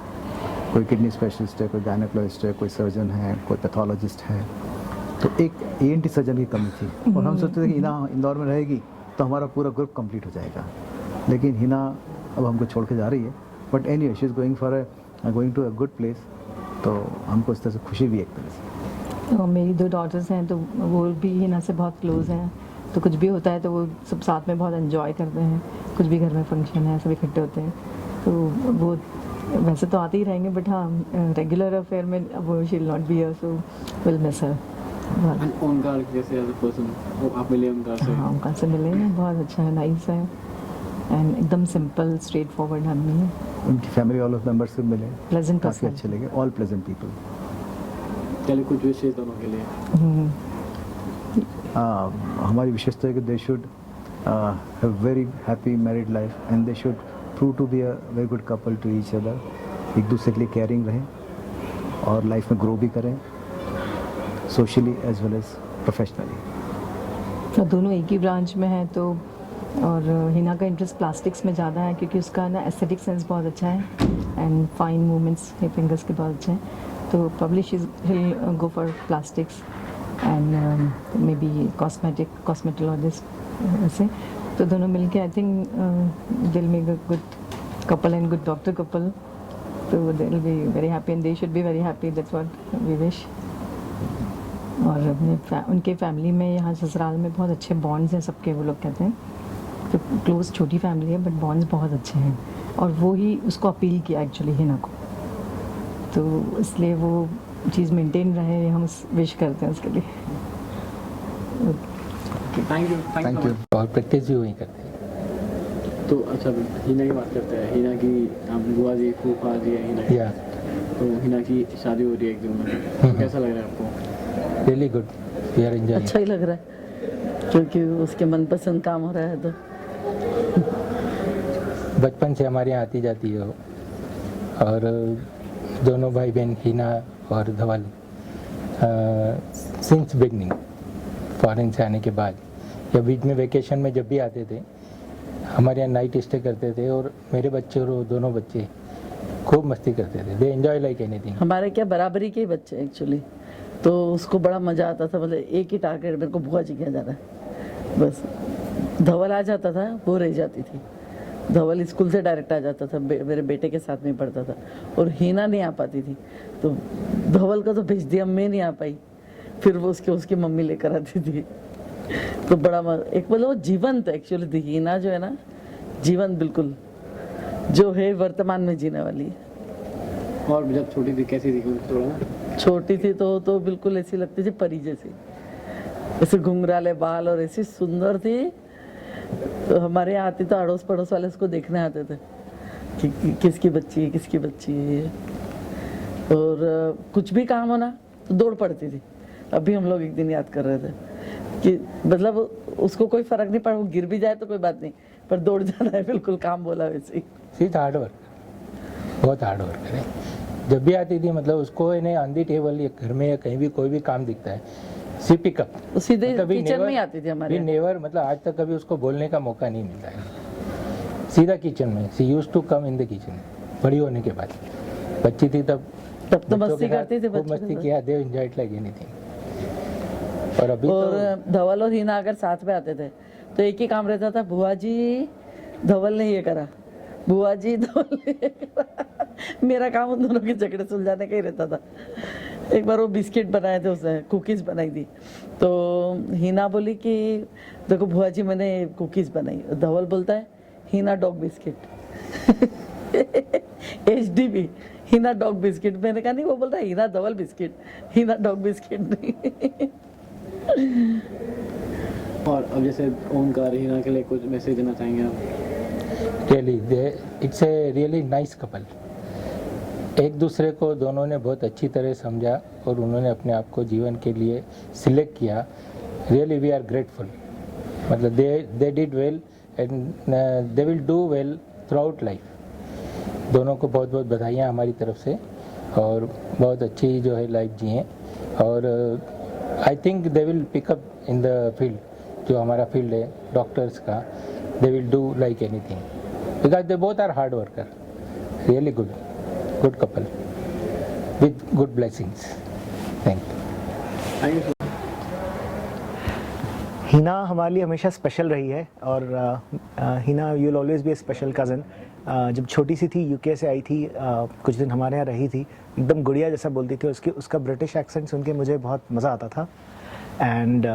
कोई किडनी स्पेशलिस्ट है, कोई गायनेकोलॉजिस्ट है, कोई सर्जन है, कोई पैथोलॉजिस्ट है। तो एक ENT सर्जन की कमी थी और हम सोचते थे कि हिना इंदौर में रहेगी तो हमारा पूरा ग्रुप कंप्लीट हो जाएगा, लेकिन हिना अब हमको छोड़ के जा रही है। But anyway she is going to a good place, तो हमको इस तरह से खुशी भी एक तरह से। तो मेरी 2 डॉटर्स हैं तो वो भी हिना से बहुत क्लोज हैं, तो कुछ भी होता है तो वो सब साथ में बहुत एंजॉय करते हैं। कुछ भी घर में फंक्शन है सब इकट्ठे होते हैं, तो वो वैसे तो आते ही रहेंगे, बट हाँ रेगुलर अफेयर में वो she will not be here, so will miss her. Omkar जैसे एज अ पर्सन वो आप मिले ओंकार से? हाँ ओंकार से मिले हैं, बहुत अच्छा है, नाइस है एंड एकदम सिंपल स्ट्रेट फॉरवर्ड आदमी है। उनकी फैमिली ऑल ऑफ मेंबर्स से मिले, प्लेजेंट, काफ़ी अच्छे लगे, ऑल प्लेजेंट पीपल। चलिए कुछ विशेष दोनों के लिए हमारी विशेषता है कि they should have very happy married life and they should prove to be a very good couple to each other. एक दूसरे के लिए केयरिंग रहें और लाइफ में ग्रो भी करें, socially as well as professionally. और दोनों एक ही ब्रांच में हैं, तो और हिना का इंटरेस्ट प्लास्टिक्स में ज़्यादा है क्योंकि उसका ना एस्थेटिक सेंस बहुत अच्छा है एंड फाइन मूवमेंट्स फिंगर्स के बहुत अच्छे हैं, तो probably she will go for plastics and may be cosmetologist ऐसे। तो दोनों मिलके I think they'll make a good couple and good doctor couple, तो they will be very happy and they should be very happy, that's what we wish. और अपने उनके family में यहाँ ससुराल में बहुत अच्छे बॉन्ड्स हैं सबके, वो लोग कहते हैं तो क्लोज छोटी फैमिली है बट बॉन्ड्स बहुत अच्छे हैं, और वो ही उसको अपील किया एक्चुअली हिना को, तो इसलिए वो चीज़ मेंटेन रहे, हम विश करते हैं उसके लिए। Thank you. और प्रैक्टिस भी वही करते हैं। तो अच्छा हिना की बात करते हैं, हिना की आप बुआ जी फूफा जी है हिना की, तो हिना की शादी हो रही है एक दिन में, तो कैसा लग रहा है आपको? Really good, we are enjoying. अच्छा ही लग रहा है क्योंकि उसके मनपसंद काम हो रहा है, तो बचपन से हमारे यहाँ आती जाती है और दोनों भाई बहन हिना और धवल सिंस बिगनिंग फॉरेन से आने के बाद या बीच में वेकेशन में जब भी आते थे हमारे यहाँ नाइट स्टे करते थे, और मेरे बच्चे और दोनों बच्चे खूब मस्ती करते थे, दे एंजॉय लाइक एनीथिंग। हमारे क्या बराबरी के बच्चे एक्चुअली, तो उसको बड़ा मज़ा आता था, मतलब एक ही टारगेट, मेरे को बुआ जी किया जाना है बस। धवल आ जाता था, वो रह जाती थी। धवल स्कूल से डायरेक्ट आ जाता था, मेरे बेटे के साथ में पढ़ता था, और हिना नहीं आ पाती थी, तो धवल को तो भेज दिया, मैं नहीं आ पाई, फिर वो उसकी मम्मी लेकर आती थी। तो बड़ा एक मतलब वो जीवंत एक्चुअली थी हिना, जो है ना जीवंत बिल्कुल, जो है वर्तमान में जीने वाली है। और जब छोटी थी कैसी थी? थोड़ा ना छोटी थी तो बिल्कुल ऐसी लगती थी परी जैसी, ऐसे घुंघराले बाल और ऐसी सुंदर थी। तो हमारे यहाँ आती तो अड़ोस पड़ोस वाले उसको देखने आते थे कि किसकी बच्ची है, किसकी बच्ची है, और कुछ भी काम होना तो दौड़ पड़ती थी। अभी हम लोग एक दिन याद कर रहे थे कि मतलब उसको कोई फर्क नहीं पड़ा, वो गिर भी जाए तो कोई बात नहीं, पर दौड़ जाना है, बिल्कुल काम बोला वैसे ही। सीधा हार्ड वर्क, बहुत हार्ड वर्क है। जब भी आती थी मतलब उसको इन्हें ऑन दी टेबल या घर में या कहीं भी कोई भी काम दिखता है सी पिकअप, सीधे किचन में आती थी हमारे। नेवर मतलब आज तक कभी उसको बोलने का मौका नहीं मिलता है, सीधा किचन में। She used to come in the kitchen. बड़ी होने के बाद बच्ची थी तब तो मस्ती करती थी, खूब मस्ती किया, दे एंजॉयड लाइक एनीथिंग। और अभी और धवल और हिना अगर साथ में आते थे तो एक ही काम रहता था, बुआ जी धवल ने ये करा, बुआ जी धवल ने ये करा। मेरा काम उन दोनों के झगड़े सुलझाने का ही रहता था। एक बार वो बिस्किट बनाए थे, उसने कुकीज़ बनाई थी, तो हिना बोली कि देखो बुआ जी मैंने कुकीज़ बनाई, धवल बोलता है Hina dog biscuit HDB Hina dog biscuit. मैंने कहा नहीं, वो बोल रहा है हिना धवल बिस्किट, हिना डॉग बिस्किट नहीं। और अब जैसे ओंकार हिना के लिए कुछ मैसेज देना चाहेंगे आप? Really it's a really nice couple. एक दूसरे को दोनों ने बहुत अच्छी तरह समझा और उन्होंने अपने आप को जीवन के लिए सिलेक्ट किया। रियली वी आर ग्रेटफुल, मतलब they did well and they will do well through out life. दोनों को बहुत बहुत बधाइयाँ हमारी तरफ से, और बहुत अच्छी जो है लाइफ जी हैं, और I think they will pick up in the field, जो हमारा फील्ड है डॉक्टर्स का, they will do like anything because they both are hard worker, really good couple with good blessings. Thank you. Hina हमारे लिए हमेशा स्पेशल रही है, और Hina you will always be a special cousin. जब छोटी सी थी यूके से आई थी, कुछ दिन हमारे यहाँ रही थी, एकदम गुड़िया जैसा बोलती थी, उसका ब्रिटिश एक्सेंट सुन के मुझे बहुत मज़ा आता था। एंड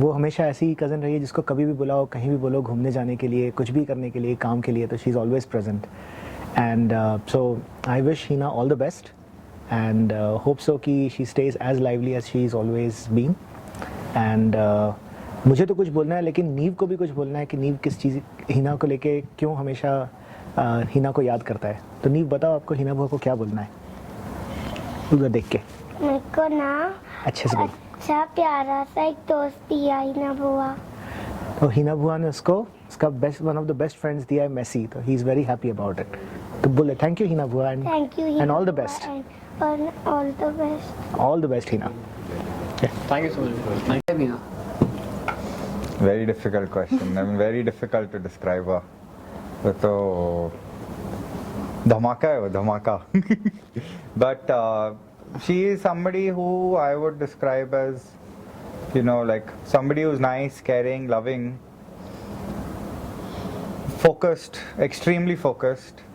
वो हमेशा ऐसी कज़न रही है जिसको कभी भी बुलाओ, कहीं भी बोलो, घूमने जाने के लिए, कुछ भी करने के लिए, काम के लिए, तो she is always present. And so I wish Hina all the best and hope so कि she stays as lively as she is always been. And मुझे तो कुछ बोलना है, लेकिन नीव को भी कुछ बोलना है कि नीव किस चीज़, हिना को लेके क्यों हमेशा हिना को याद करता है। तो नीव बताओ, आपको हिना बुआ को क्या बोलना है उधर देख के? मेरे को ना अच्छे से बोल। अच्छा प्यारा सा एक दोस्त दिया हिना बुआ। तो हिना बुआ ने उसका best, one of the best friends दिया है, मेसी, तो ही is very happy about it. तो बोले थैंक यू हिना बुआ and all the best. All the best. All the best Hina. Thank you so much. Thank you, Hina. Very difficult question. I mean, very difficult to describe her. तो धमाका है वो, धमाका. But she is somebody who I would describe as, you know, like somebody who's nice, caring, loving, focused, extremely focused,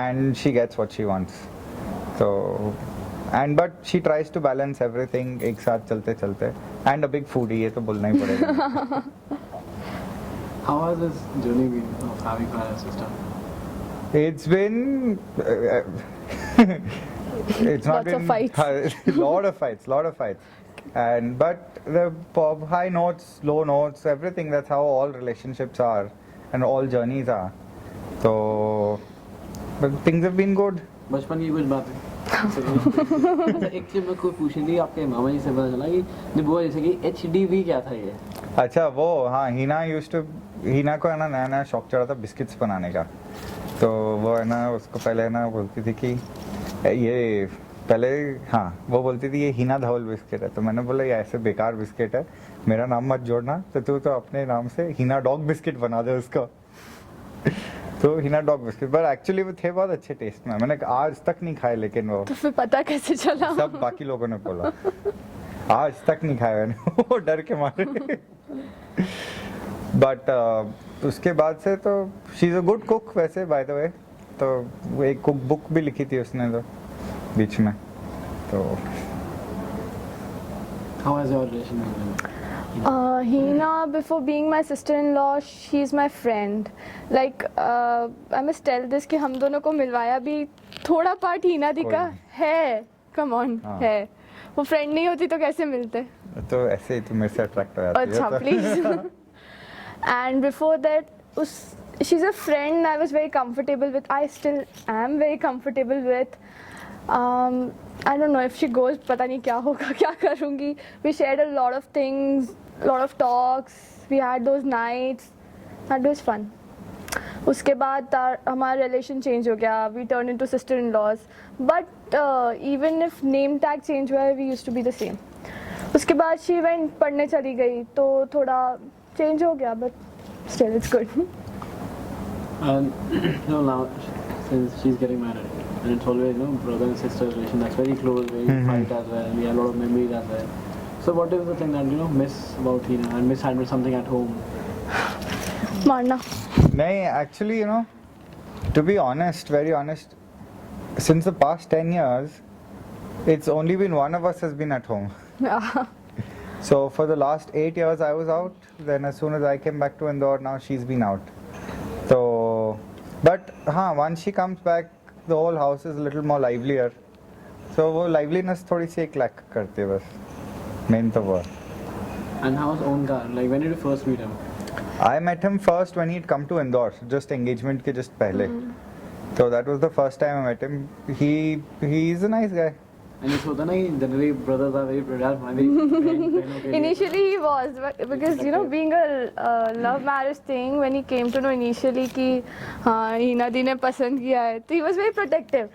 and she gets what she wants. So. But she tries to balance everything एक साथ चलते चलते, and a big foodie, ये तो बोलना ही पड़ेगा. How has this journey been of having her as a sister? It's been it's not Lots been of fights. lot of fights, and but the high notes, low notes, everything. That's how all relationships are, and all journeys are. So, but things have been good. बचपन की कुछ बातें एक चीज मैं कोई पूछनी थी, आपके मामा जी से पता चला कि निबुआ जैसे कि HDV क्या था ये? अच्छा वो, हाँ, हिना को है ना नया शौक चढ़ा था बिस्किट्स बनाने का। तो वो है ना उसको पहले है ना बोलती थी कि ये पहले, हाँ, वो बोलती थी ये हिना धवल बिस्किट है। तो मैंने बोला ये ऐसे बेकार बिस्किट है, मेरा नाम मत जोड़ना, तो तू तो अपने नाम से हिना डॉग बिस्किट बना दे उसका। तो हिना डॉग बिस्किट, पर एक्चुअली वो थे बहुत अच्छे टेस्ट में, मैंने आज तक नहीं खाए, लेकिन वो तो फिर पता कैसे चला? सब बाकी लोगों ने बोला, आज तक नहीं खाया मैंने वो डर के मारे। बट उसके बाद से तो she is a good cook वैसे, बाय द वे। तो वो एक कुक बुक भी लिखी थी उसने तो बीच में। तो How has your relation been? Hina, before being my sister-in-law, she's my friend. Like, I must tell this कि हम दोनों को मिलवाया भी थोड़ा पार्ट हिना दी का है। Come on, है। वो फ्रेंड नहीं होती तो कैसे मिलते? तो ऐसे ही तो मेरे से अट्रैक्ट हो जाती है। अच्छा, please. And before that, she's a friend I was very comfortable with. I still am very comfortable with. I don't know if she goes, पता नहीं क्या होगा, क्या करूँगी. We shared a lot of things, lot of talks. We had those nights. That was fun. उसके बाद हमारा relation change हो गया. We turned into sister-in-laws. But even if name tag change हुआ, we used to be the same. उसके बाद she went पढ़ने चली गई, तो थोड़ा change हो गया, but still it's good. And now since she's getting married, and it's always brother and sister relation that's very close, we fight as well, we have a lot of memories as well. So what is the thing that miss about Hina and miss having something at home? मारना. नहीं, actually to be honest, very honest, since the past 10 years, it's only been one of us has been at home. So for the last 8 years I was out, then as soon as I came back to Indore, now she's been out. So, but once she comes back, the whole house is a little more livelier. So वो liveliness थोड़ी सी एक lack करती है बस, main तो वो. And how was Onkar? Like when did you first meet him? I met him first when he'd come to Indore, just engagement के just पहले. So that was the first time I met him. He's a nice guy. And it's होता ना कि generally brothers are very protective. Initially he was, because you know, being a love marriage thing, when he came to know initially कि हाँ हिना दी ने पसंद किया है, तो he was very protective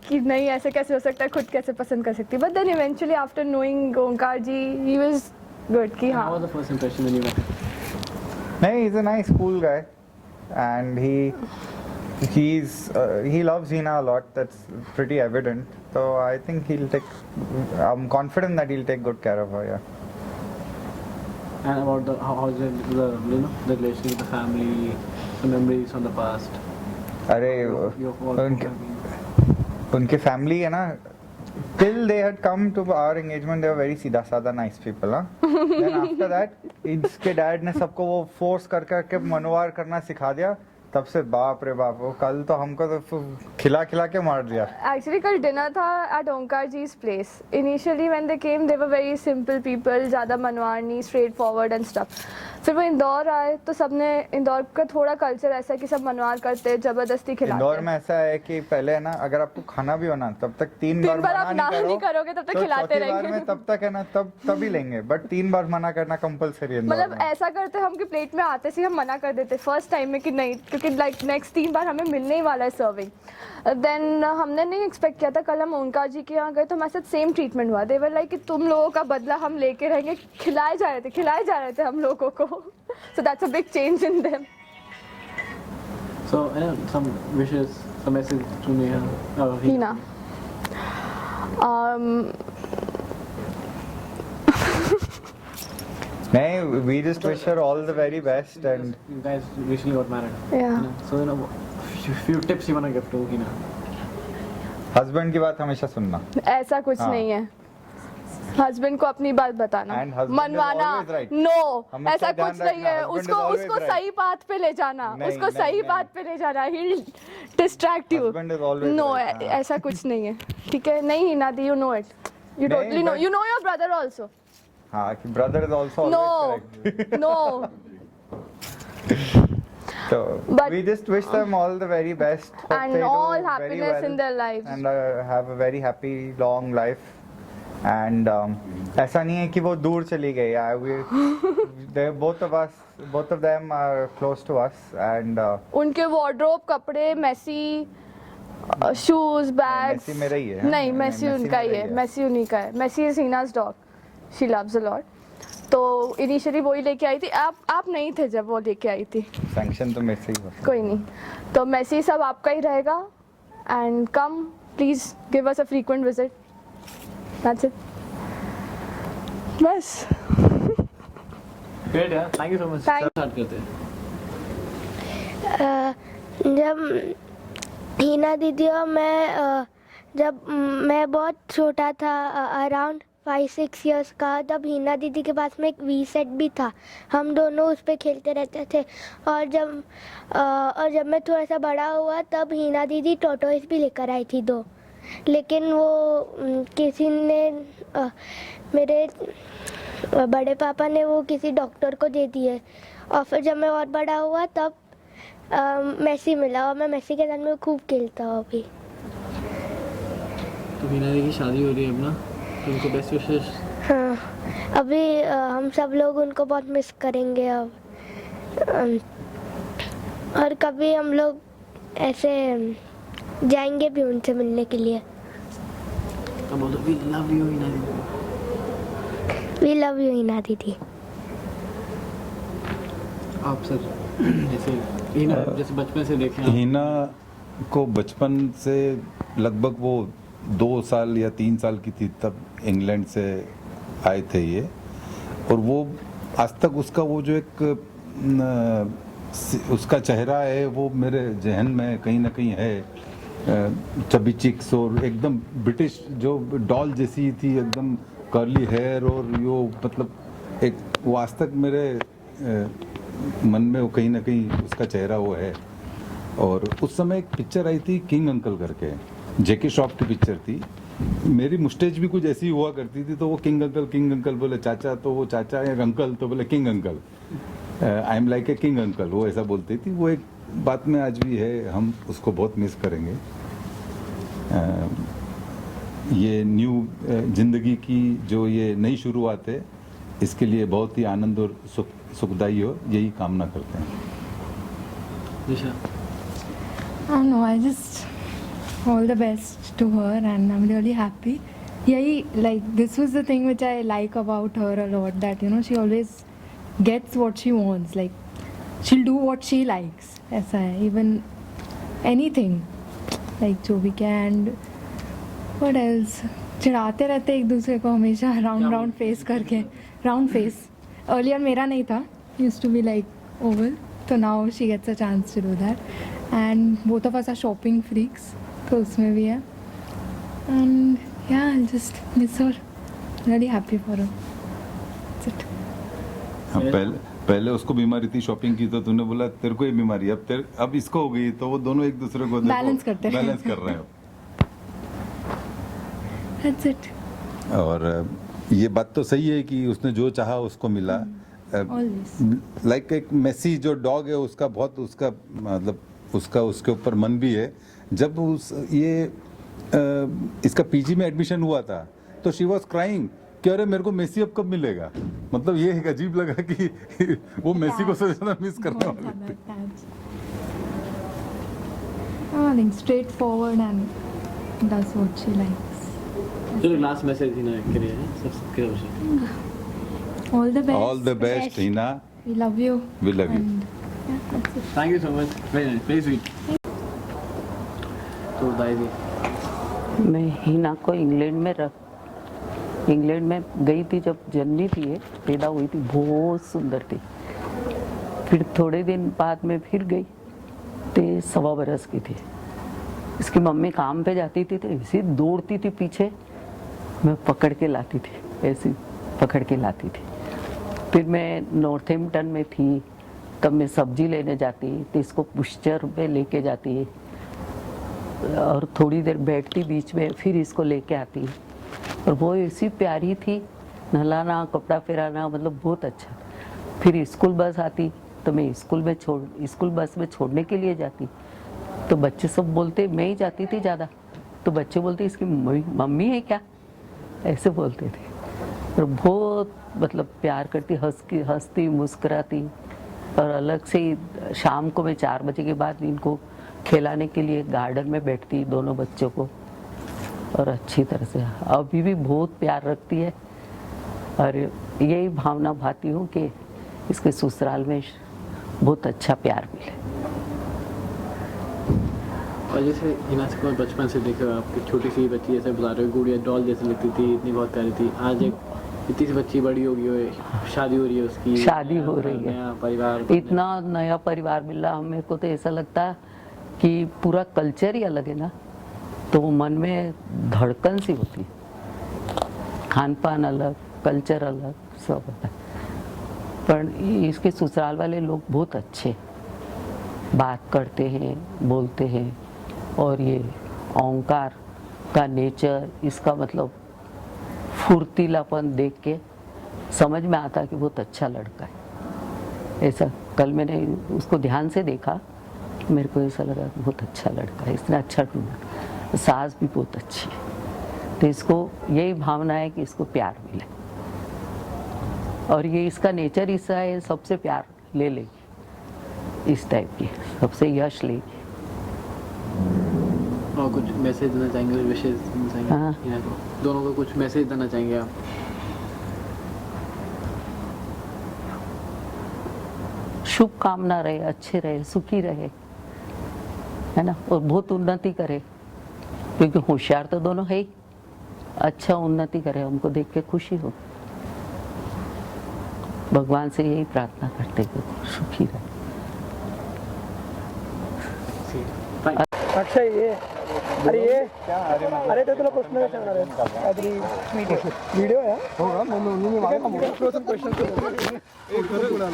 कि नहीं ऐसे कैसे हो सकता है, खुद कैसे पसंद कर सकती है. But then eventually after knowing Omkar ji, he was good कि हाँ. How was the first impression when you met him? No, he's a nice, cool guy, and he loves Hina a lot. That's pretty evident. So I think I'm confident that he'll take good care of her. Yeah. And about how's the relationship with the family, the memories from the past. उनके family है ना, till they had come to our engagement, they were very सीधा साधा nice people, huh? Then after that, इसके dad ने सबको वो force कर करके मनोवार करना सिखा दिया. तब से बाप रे बाप, वो कल तो हमको तो खिला खिला के मार दिया. Actually कल dinner था at Omkar ji's place. Initially when they came, they were very simple people, ज़्यादा मनवार नहीं, straightforward and stuff. फिर वो इंदौर आए तो सबने, इंदौर का थोड़ा कल्चर ऐसा है कि सब मनवार करते हैं, जबरदस्ती खिलाते हैं. इंदौर में ऐसा है कि पहले है ना, अगर आपको खाना भी हो ना, तब तक 3 बार आप ना नहीं करोगे तब तक खिलाते रहेंगे. बार में तब तक है ना, तभी लेंगे, बट 3 बार मना करना कंपलसरी है. मतलब ऐसा करते हम कि प्लेट में आते से हम मना कर देते फर्स्ट टाइम में कि नहीं, क्योंकि लाइक नेक्स्ट 3 बार हमें मिलने ही वाला है सर्विंग. देन हमने नहीं एक्सपेक्ट किया था. कल हम ओंकार जी के यहाँ गए तो हमारे साथ सेम ट्रीटमेंट हुआ. दे वर लाइक कि तुम लोगों का बदला हम लेके रहेंगे. खिलाए जा रहे थे हम लोगों को. So that's a big change in them. So some wishes, some message to Hina. We just wish her all the very best. And you guys recently got married. Yeah. So few tips you wanna give to Hina. Husband की बात हमेशा सुनना. ऐसा कुछ नहीं है. Husband को अपनी बात बताना, मनवाना. नो, ऐसा कुछ नहीं है. उसको सही बात पे ले जाना. उसको सही बात पे ले जाना. He'll distract you. No, ऐसा कुछ नहीं है. ठीक है? नहीं हिना दी, you know it. You totally know. You know your brother also. हाँ, brother is also always correct. No. So we just wish them all the very best. And all happiness in their lives. And have a very happy long life. And ऐसा नहीं है कि वो दूर चली गई. Both of them are close to us. And उनके wardrobe, कपड़े, Messi, shoes, bags. Messi मेरा ही है. नहीं, Messi उनका ही है. Messi उन्हीं का है. Messi is Hina's dog. She loves a lot. तो इनिशियली वही लेके आई थी. आप नहीं थे जब वो लेके आई थी. सैंक्शन तो मेसी ही हुआ. कोई नहीं. तो Messi सब आपका ही रहेगा. And come, please give us a frequent visit. That's it. बस. Great यार. Thank you so much. Start करते हैं. जब हिना दीदी और मैं, जब मैं बहुत छोटा था, अराउंड 5-6 years का, तब हिना दीदी के पास में एक वी सेट भी था. हम दोनों उस पर खेलते रहते थे. और जब मैं थोड़ा सा बड़ा हुआ तब हिना दीदी टोटोइस भी लेकर आई थी 2. लेकिन वो किसी ने, मेरे बड़े पापा ने वो किसी डॉक्टर को दे दिए. और फिर जब मैं और बड़ा हुआ तब मेसी मिला और मैं मेसी के साथ में खूब खेलता हूँ अभी. तो हिना दी की शादी हो रही है अब ना, तो उनको बेस्ट विशेस. हाँ, अभी हम सब लोग उनको बहुत मिस करेंगे अब. और कभी हम लोग ऐसे जाएंगे भी उनसे मिलने के लिए. तो बोलो we love you हिना दीदी. We love you हिना दीदी. आप सर जैसे हिना, जैसे बचपन से देखे हैं. हिना को बचपन से लगभग वो 2 साल या 3 साल की थी तब इंग्लैंड से आए थे ये. और वो आज तक उसका वो जो एक उसका चेहरा है वो मेरे जहन में कहीं ना कहीं है. चबी चिक्स और एकदम ब्रिटिश जो डॉल जैसी थी, एकदम कर्ली हेयर. और यो मतलब एक वो आज तक मेरे मन में वो कहीं ना कहीं उसका चेहरा वो है. और उस समय एक पिक्चर आई थी किंग अंकल करके, जैकी श्रॉफ की पिक्चर थी. मेरी मुस्टेज भी कुछ ऐसी हुआ करती थी. तो वो किंग अंकल बोले चाचा, तो वो चाचा या अंकल तो बोले king uncle. I am like a king uncle, वो ऐसा बोलती थी. वो एक बात में आज भी है. हम उसको बहुत मिस करेंगे. ये न्यू ज़िंदगी की जो ये नई शुरुआत है, इसके लिए बहुत ही आनंद और सुखदायी हो, यही कामना करते हैं। निशा, I don't know, I just all the best to her and I'm really happy. Yahi, like this was the thing which I like about her a lot, that you know she always gets what she wants, like she'll do what she likes. ऐसा है, even anything like जो भी can. What else? चिढ़ाते रहते एक दूसरे को हमेशा राउंड फेस करके, राउंड फेस. Earlier मेरा नहीं था, used to be like oval. So now she gets a chance to do that. And both of us are shopping freaks, तो उसमें भी है. And yeah, I'll just miss her. Really happy for her. That's it. हाँ, पहले उसको बीमारी थी, shopping की, तो तूने बोला तेरे को ये बीमारी, अब इसको हो गई, तो वो दोनों एक दूसरे को बैलेंस करते हैं, बैलेंस कर रहे हैं। That's it. और ये बात तो सही है कि उसने जो चाहा उसको मिला। लाइक एक मेसी जो डॉग है, उसका बहुत उसका मतलब उसका उसके ऊपर मन भी है। जब इसका पीजी में एडमिशन हुआ था तो शी वॉज क्राइंग कि अरे मेरे को मेसी अब कब मिलेगा। मतलब ये एक अजीब लगा कि वो मेसी को सबसे ज़्यादा मिस करने वाले थे। I think straightforward and does what she likes. चलो लास्ट मैसेज हिना के लिए है सबके तरफ से। All the best. All the best, Hina. We love you. We love you. Yeah, that's it. Thank you so much. Very nice. Very sweet. तो दादी, मैं हिना को इंग्लैंड में गई थी जब जन्मी थी, ये पैदा हुई थी, बहुत सुंदर थी। फिर थोड़े दिन बाद में फिर गई तो 1.25 बरस की थी। इसकी मम्मी काम पे जाती थी तो ऐसी दौड़ती थी पीछे, मैं पकड़ के लाती थी, ऐसी पकड़ के लाती थी। फिर मैं नॉर्थहैम्पटन में थी, तब मैं सब्जी लेने जाती तो इसको पुश्चर पे लेके जाती और थोड़ी देर बैठती बीच में, फिर इसको लेके आती। और वो ऐसी प्यारी थी, नहलाना, कपड़ा पहनाना, मतलब बहुत अच्छा। फिर स्कूल बस आती तो मैं स्कूल बस में छोड़ने के लिए जाती, तो बच्चे सब बोलते, मैं ही जाती थी ज़्यादा, तो बच्चे बोलते इसकी मम्मी है क्या, ऐसे बोलते थे। और बहुत मतलब प्यार करती, हंसती मुस्कुराती। और अलग से ही शाम को मैं 4 बजे के बाद इनको खिलाने के लिए गार्डन में बैठती, दोनों बच्चों को, और अच्छी तरह से अभी भी बहुत प्यार रखती है। और यही भावना भाती हूँ कि इसके ससुराल में बहुत अच्छा प्यार मिले। और जैसे हिना से कोई बचपन से देखे आपकी छोटी सी बच्ची जैसे बता रहे हो, गुड़िया डॉल जैसे लगती थी, इतनी बहुत प्यारी थी। आज एक इतनी सी बच्ची बड़ी हो गई है, शादी हो रही है उसकी, शादी हो रही है, नया परिवार, इतना नया परिवार मिल रहा। मेरे को तो ऐसा लगता है कि पूरा कल्चर ही अलग है ना, तो मन में धड़कन सी होती, खान पान अलग, कल्चर अलग, सब अलग। पर इसके ससुराल वाले लोग बहुत अच्छे, बात करते हैं, बोलते हैं। और ये ओंकार का नेचर, इसका मतलब फुर्तीलापन देख के समझ में आता है कि बहुत अच्छा लड़का है। ऐसा कल मैंने उसको ध्यान से देखा, मेरे को ऐसा लगा बहुत अच्छा लड़का है, इसने अच्छा ढूंढा। सास भी बहुत अच्छी है, तो इसको यही भावना है कि इसको प्यार मिले। और ये इसका नेचर ऐसा है, सबसे प्यार ले लेगी, इस टाइप की, सबसे यश लेगी। और कुछ मैसेज देना चाहेंगे, विशेष देना चाहेंगे? हाँ। हिना को, दोनों को कुछ मैसेज देना चाहेंगे आप? शुभकामना रहे, अच्छे रहे, सुखी रहे, है ना, और बहुत उन्नति करे, क्योंकि होशियार तो दोनों है ही। अच्छा उन्नति करे, हमको देख के खुशी हो। भगवान से यही प्रार्थना करते कि सुखी रहे। अक्षय ये अरे तो तुला प्रश्न विचारणार आहे काहीतरी व्हिडिओ आहे होगा मैं मागा क्वेश्चन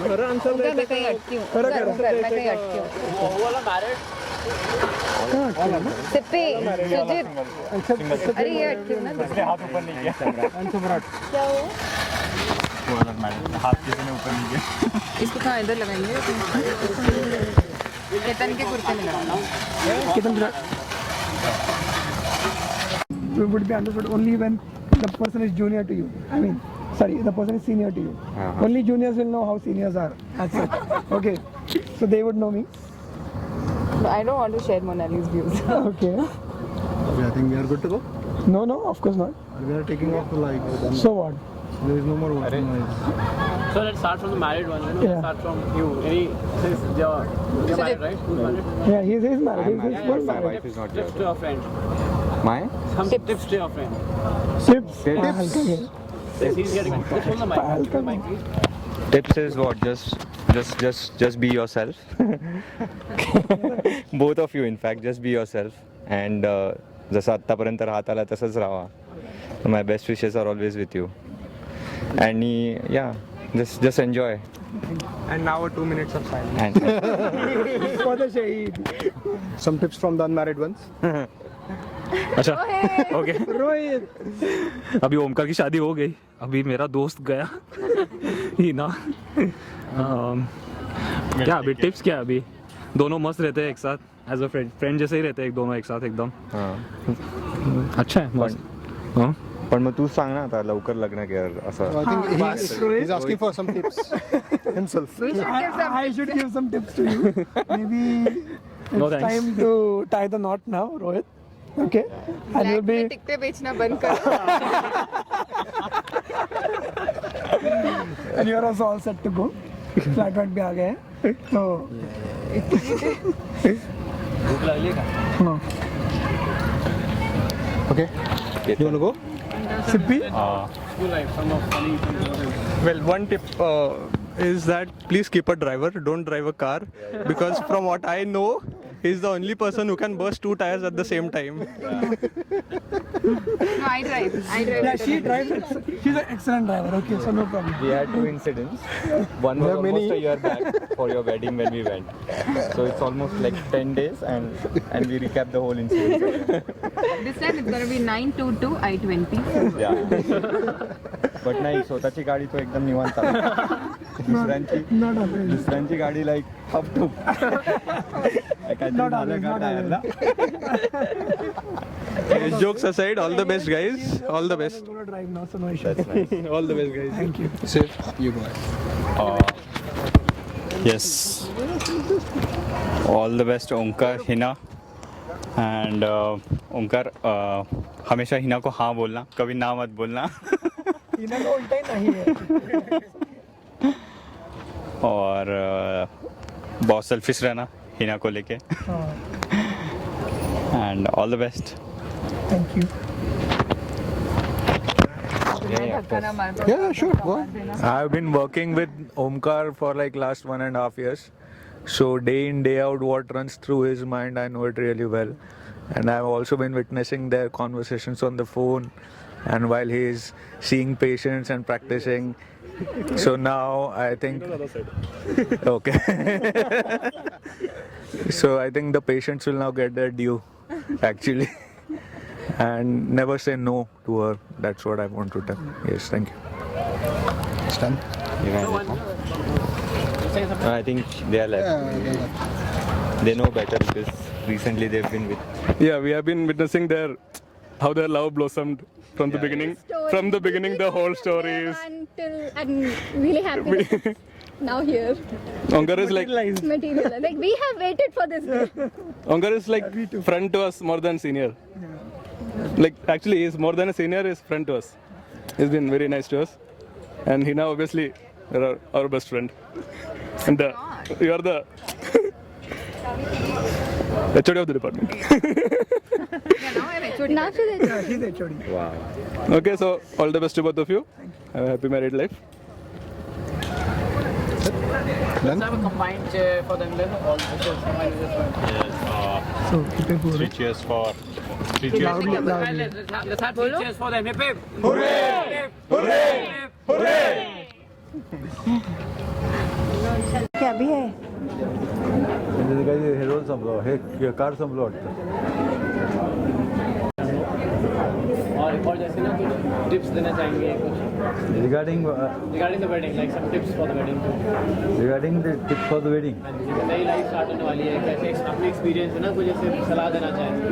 खरं आन्सर मैं कहीं अटकी हूँ, खरं मैं कहीं अटकी हूँ। सिप्पी, सुजीत, अरे ये अटकी हूँ ना, हाथ ऊपर नहीं किया, क्या हुआ? हाथ किसी ने ऊपर नहीं किया। इसको कहाँ इधर लगाएंगे? केतन के कुर्ते में लगाना। would be understood only when the person is junior to you. I mean, sorry, the person is senior to you. Only juniors will know how seniors are as such. Okay, so they would know me. No, I don't want to share Monali's views. Okay. I think we are good to go. No, of course not. We are taking off the lights. So what? There is no more working noise. So let's start from the married one. You know, Yeah. let's start from you. Since you're married, right? Who's married? Yeah, he's married. He's full My married. wife is not tips to your friend. My Some tips to your friend. Tips. Yes, he's getting tips from the mic. Mic, please. Tips is what? Just be yourself. Both of you, in fact, just be yourself. And जसं आत्तापर्यंत राहत आला तसंच राहा. My best wishes are always with you. And yeah, just enjoy. And now 2 minutes of silence. And For the Shaheed. Some tips from the unmarried ones. अच्छा okay Rohit. अभी ओमकार की शादी हो गई, अभी मेरा दोस्त गया ही ना। क्या अभी टिप्स क्या अभी दोनों मस्त रहते हैं एक साथ एज अ फ्रेंड जैसे ही रहते हैं दोनों एक साथ एकदम। अच्छा है मस्त। पण मग तू सांग ना आता लवकर लग्न कर असं। I think he's asking for some tips himself. I should give some tips to you. Maybe No, it's thanks. time to tie the knot now, Rohit. Okay. And you'll be. टिकटे बेचना बंद कर. And you're also all set to go. Flat भी आ गए हैं. So. भूख लग रही है No. Okay. You want to go? Sippy? School life, some of funny things. Well, one tip is that please keep a driver. Don't drive a car because from what I know, he's the only person who can burst 2 tires at the same time. No, I drive. Yeah, she drives. She's an excellent driver. Okay, so no problem. We had 2 incidents. One was almost a year back for your wedding when we went. So it's almost like 10 days and we recap the whole incident. This time it's going to be 922 I-20. Yeah. But नाही स्वतःची गाडी तो एकदम निवांत चालवतो. दुसऱ्यांची गाडी like हप ठुप. Jokes aside, all the best, guys. All the best. I'm going to drive now, so no issue. That's nice. All the best, guys. Thank you. Safe. You go ahead. Yes. All the best Omkar Hina and Omkar हमेशा हिना को हाँ बोलना, कभी ना मत बोलना। हिना का उल्टा ही नहीं है। और बहुत सेल्फिश रहना हिना को लेके। And all the best. Thank you. Yeah, sure. Go on. I've been working with Omkar for like last 1.5 years. So day in, day out, what runs through his mind, I know it really well. And I've also been witnessing their conversations on the phone and while he's seeing patients and practicing. So now I think... Okay. So I think the patients will now get their due, actually. And never say no to her. That's what I want to tell. Yes, thank you. Stan? I think they are left. They know better because recently they've been with. Yeah, we have been witnessing how their love blossomed from the beginning. From the beginning, the whole story is. Until I'm really happy. Now here. Onkar is like Material. Like we have waited for this day. Onkar is like friend to us more than senior. Like actually, he's more than a senior. He's friend to us. He's been very nice to us, and he now obviously our best friend. And you are the HOD of the department. Now she's HOD. Wow. Okay, so all the best to both of you. Have a happy married life. Let's have a combined cheer for them. Then all the combined this one. Yes. 3 cheers for. 3 cheers. Loudly. Let's have 3 cheers for them. Hip hip. Hooray! Hooray! Hooray! क्या भी है? हेरोल संपलो हे car संपलो वाटतं. और जैसे ना कुछ tips देना चाहेंगे कुछ Regarding the wedding, like some tips for the wedding too. regarding the tips for the wedding. नई लाइफ स्टार्ट होने वाली है, कैसे अपने एक्सपीरियंस है ना कुछ ऐसे सलाह देना चाहेंगे।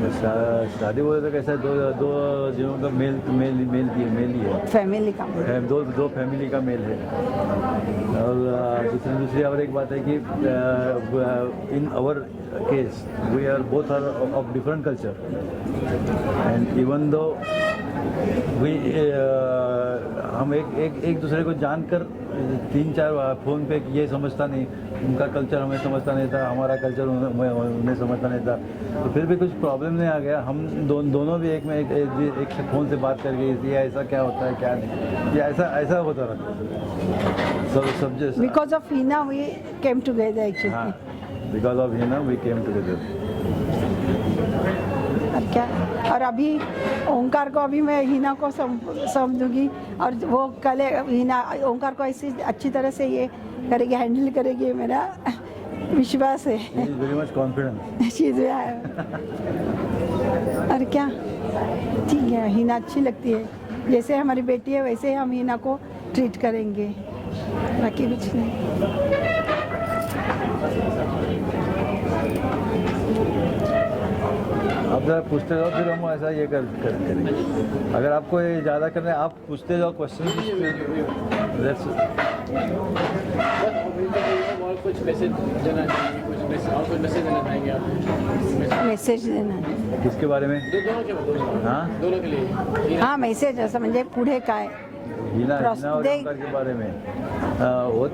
शादी बोले तो कैसा है, दो जिनों का मेल ही है, फैमिली का दो फैमिली का मेल है। और दूसरी और एक बात है कि in our case we are both are of different culture and even though we हम एक दूसरे को जानकर 3-4 फ़ोन पे ये समझता नहीं, उनका कल्चर हमें समझता नहीं था, हमारा कल्चर उन्हें समझता नहीं था, तो फिर भी कुछ प्रॉब्लम नहीं आ गया। हम दोनों भी एक से फ़ोन से बात करके ये ऐसा क्या होता है क्या नहीं, ये ऐसा होता रहा सब जैसा। Because of Hina we came together actually. हाँ, because of Hina we came together. और क्या, और अभी ओंकार को अभी मैं हिना को समझूंगी, और वो कल हिना ओंकार को ऐसी अच्छी तरह से ये करेगी, हैंडल करेगी, मेरा विश्वास है। Very much confidence. और क्या, ठीक है, हिना अच्छी लगती है, जैसे हमारी बेटी है वैसे हम हिना को ट्रीट करेंगे, बाकी कुछ नहीं। आप जरा पूछते जाओ, फिर हम ऐसा ये करेंगे। अगर आपको ये ज़्यादा करना है, आप पूछते जाओ क्वेश्चन। कुछ मैसेज देना चाहेंगे, कुछ मैसेज देना चाहेंगे आप? मैसेज देना है किसके बारे में? दोनों के लिए। हाँ, दोनों के लिए। हाँ, मैसेज ऐसा म्हणजे पुढे काय हिना और ओंकार के बारे में।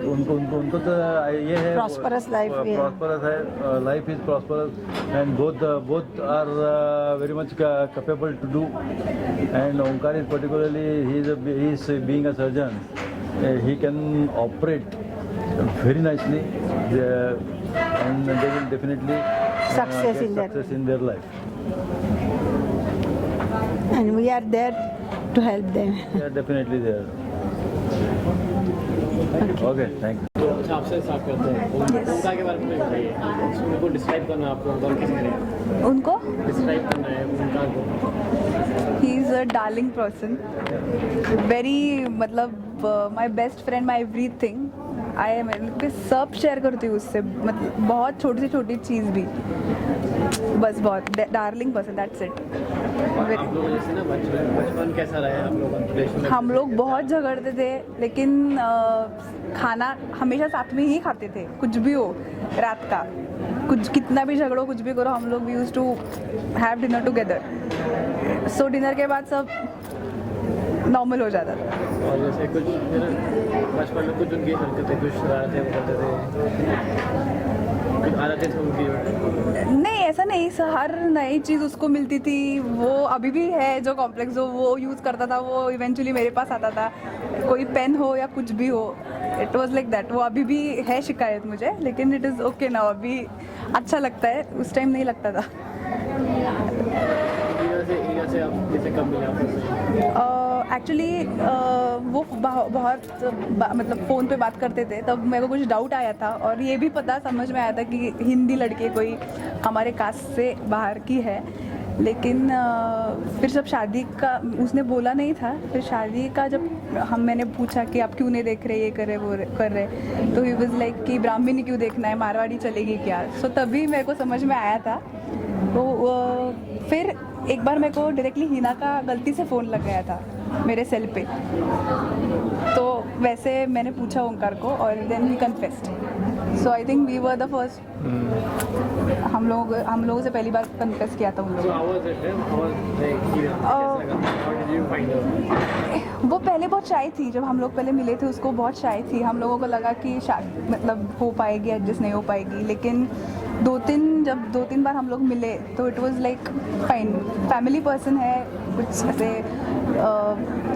उनको तो ये है प्रॉस्परस लाइफ, प्रॉस्परस है, life is prosperous and both are very much capable to do. And Omkar is particularly he is being a surgeon, he can operate very nicely and they will definitely success in their life, and we are there to help them. they are definitely there. Okay, thank you. तो अच्छा, आपसे साफ करते हैं ओंकार के बारे में बताइए, उनको डिस्क्राइब करना आपको ओंकार कैसे करें? उनको डिस्क्राइब करना है ओंकार को। He is a darling person, very मतलब my best friend, my everything. I am सब शेयर करती हूँ उससे, मतलब बहुत छोटी से छोटी चीज़ भी, बस बहुत डार्लिंग पर्सन, दैट्स इट। आप लोग जैसे ना बचपन कैसा रहा है आप लोग? हम लोग बहुत झगड़ते थे, लेकिन खाना हमेशा साथ में ही खाते थे, कुछ भी हो रात का, कुछ कितना भी झगड़ो, कुछ भी करो, हम लोग we used to have dinner together. So dinner के बाद सब नॉर्मल हो जाता था। और जैसे कुछ बचपन में कुछ उनकी हरकतें, कुछ शरारतें वो करते थे, आदतें थी उनकी? नहीं, ऐसा नहीं, हर नई चीज़ उसको मिलती थी, वो अभी भी है जो कॉम्प्लेक्स हो वो यूज़ करता था, वो इवेंचुअली मेरे पास आता था, कोई पेन हो या कुछ भी हो, इट वाज लाइक दैट। वो अभी भी है शिकायत मुझे, लेकिन इट इज़ ओके नाउ, अभी अच्छा लगता है, उस टाइम नहीं लगता था। एक्चुअली वो बहुत मतलब फ़ोन पे बात करते थे, तब मेरे को कुछ डाउट आया था, और ये भी पता समझ में आया था कि हिंदी लड़के कोई हमारे कास्ट से बाहर की है, लेकिन फिर जब शादी का उसने बोला नहीं था, फिर शादी का जब मैंने पूछा कि आप क्यों नहीं देख रहे, ये कर रहे वो कर रहे, तो ही वाज लाइक कि ब्राह्मणी क्यों देखना है, मारवाड़ी चलेगी क्या? सो तभी मेरे को समझ में आया था। तो फिर एक बार मेरे को डायरेक्टली हिना का गलती से फ़ोन लग गया था मेरे सेल पे, तो वैसे मैंने पूछा ओंकार को, और then he confessed. So I think we were the first, हम लोगों से पहली बार कन्फेस किया था उन लोगों। वो पहले बहुत शाय थी, जब हम लोग पहले मिले थे उसको बहुत शाय थी, हम लोगों को लगा कि मतलब हो पाएगी, एडजस्ट नहीं हो पाएगी, लेकिन दो तीन बार हम लोग मिले तो it was like fine, family person है, कुछ ऐसे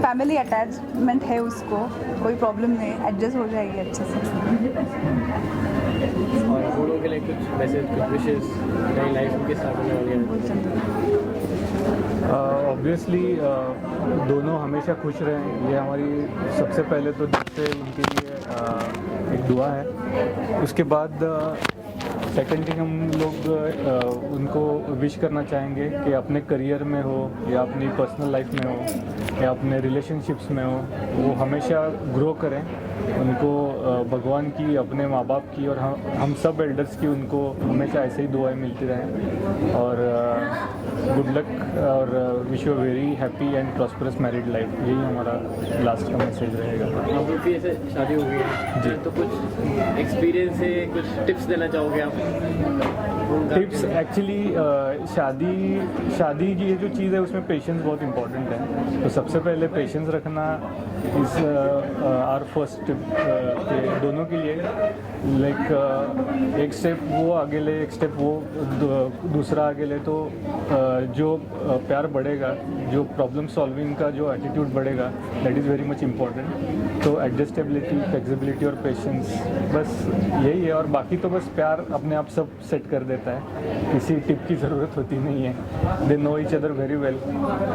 फैमिली अटैचमेंट है उसको, कोई प्रॉब्लम नहीं, एडजस्ट हो जाएगी अच्छे से। और वो लोगों के लिए कुछ वैसे कुछ विशेष नई लाइफ उनके साथ होने वाली है? ऑब्वियसली दोनों हमेशा खुश रहें, ये हमारी सबसे पहले तो दिल से उनके लिए एक दुआ है। उसके बाद सेकेंड थिंग हम लोग उनको विश करना चाहेंगे कि अपने करियर में हो या अपनी पर्सनल लाइफ में हो या अपने रिलेशनशिप्स में हो, वो हमेशा ग्रो करें, उनको भगवान की, अपने माँ बाप की और हम सब एल्डर्स की उनको हमेशा ऐसे ही दुआएं मिलती रहें, और गुड लक और wish you very happy and prosperous married life, यही हमारा लास्ट का मैसेज रहेगा। आप लोग की ऐसे शादी हो गई है जी। तो कुछ एक्सपीरियंस से कुछ टिप्स देना चाहोगे आप? टिप्स एक्चुअली शादी की ये जो चीज़ है उसमें पेशेंस बहुत इंपॉर्टेंट है, तो सबसे पहले पेशेंस रखना इस आर फर्स्ट टिप के दोनों के लिए। लाइक एक स्टेप वो आगे ले, एक स्टेप वो दूसरा आगे ले, तो जो प्यार बढ़ेगा, जो प्रॉब्लम सॉल्विंग का जो एटीट्यूड बढ़ेगा, that is very much important. तो एडजस्टेबिलिटी, फ्लेक्सिबिलिटी और पेशेंस, बस यही है। और बाकी तो बस प्यार अपने आप सब सेट कर देता है, किसी टिप की ज़रूरत होती नहीं है। They know each other very well,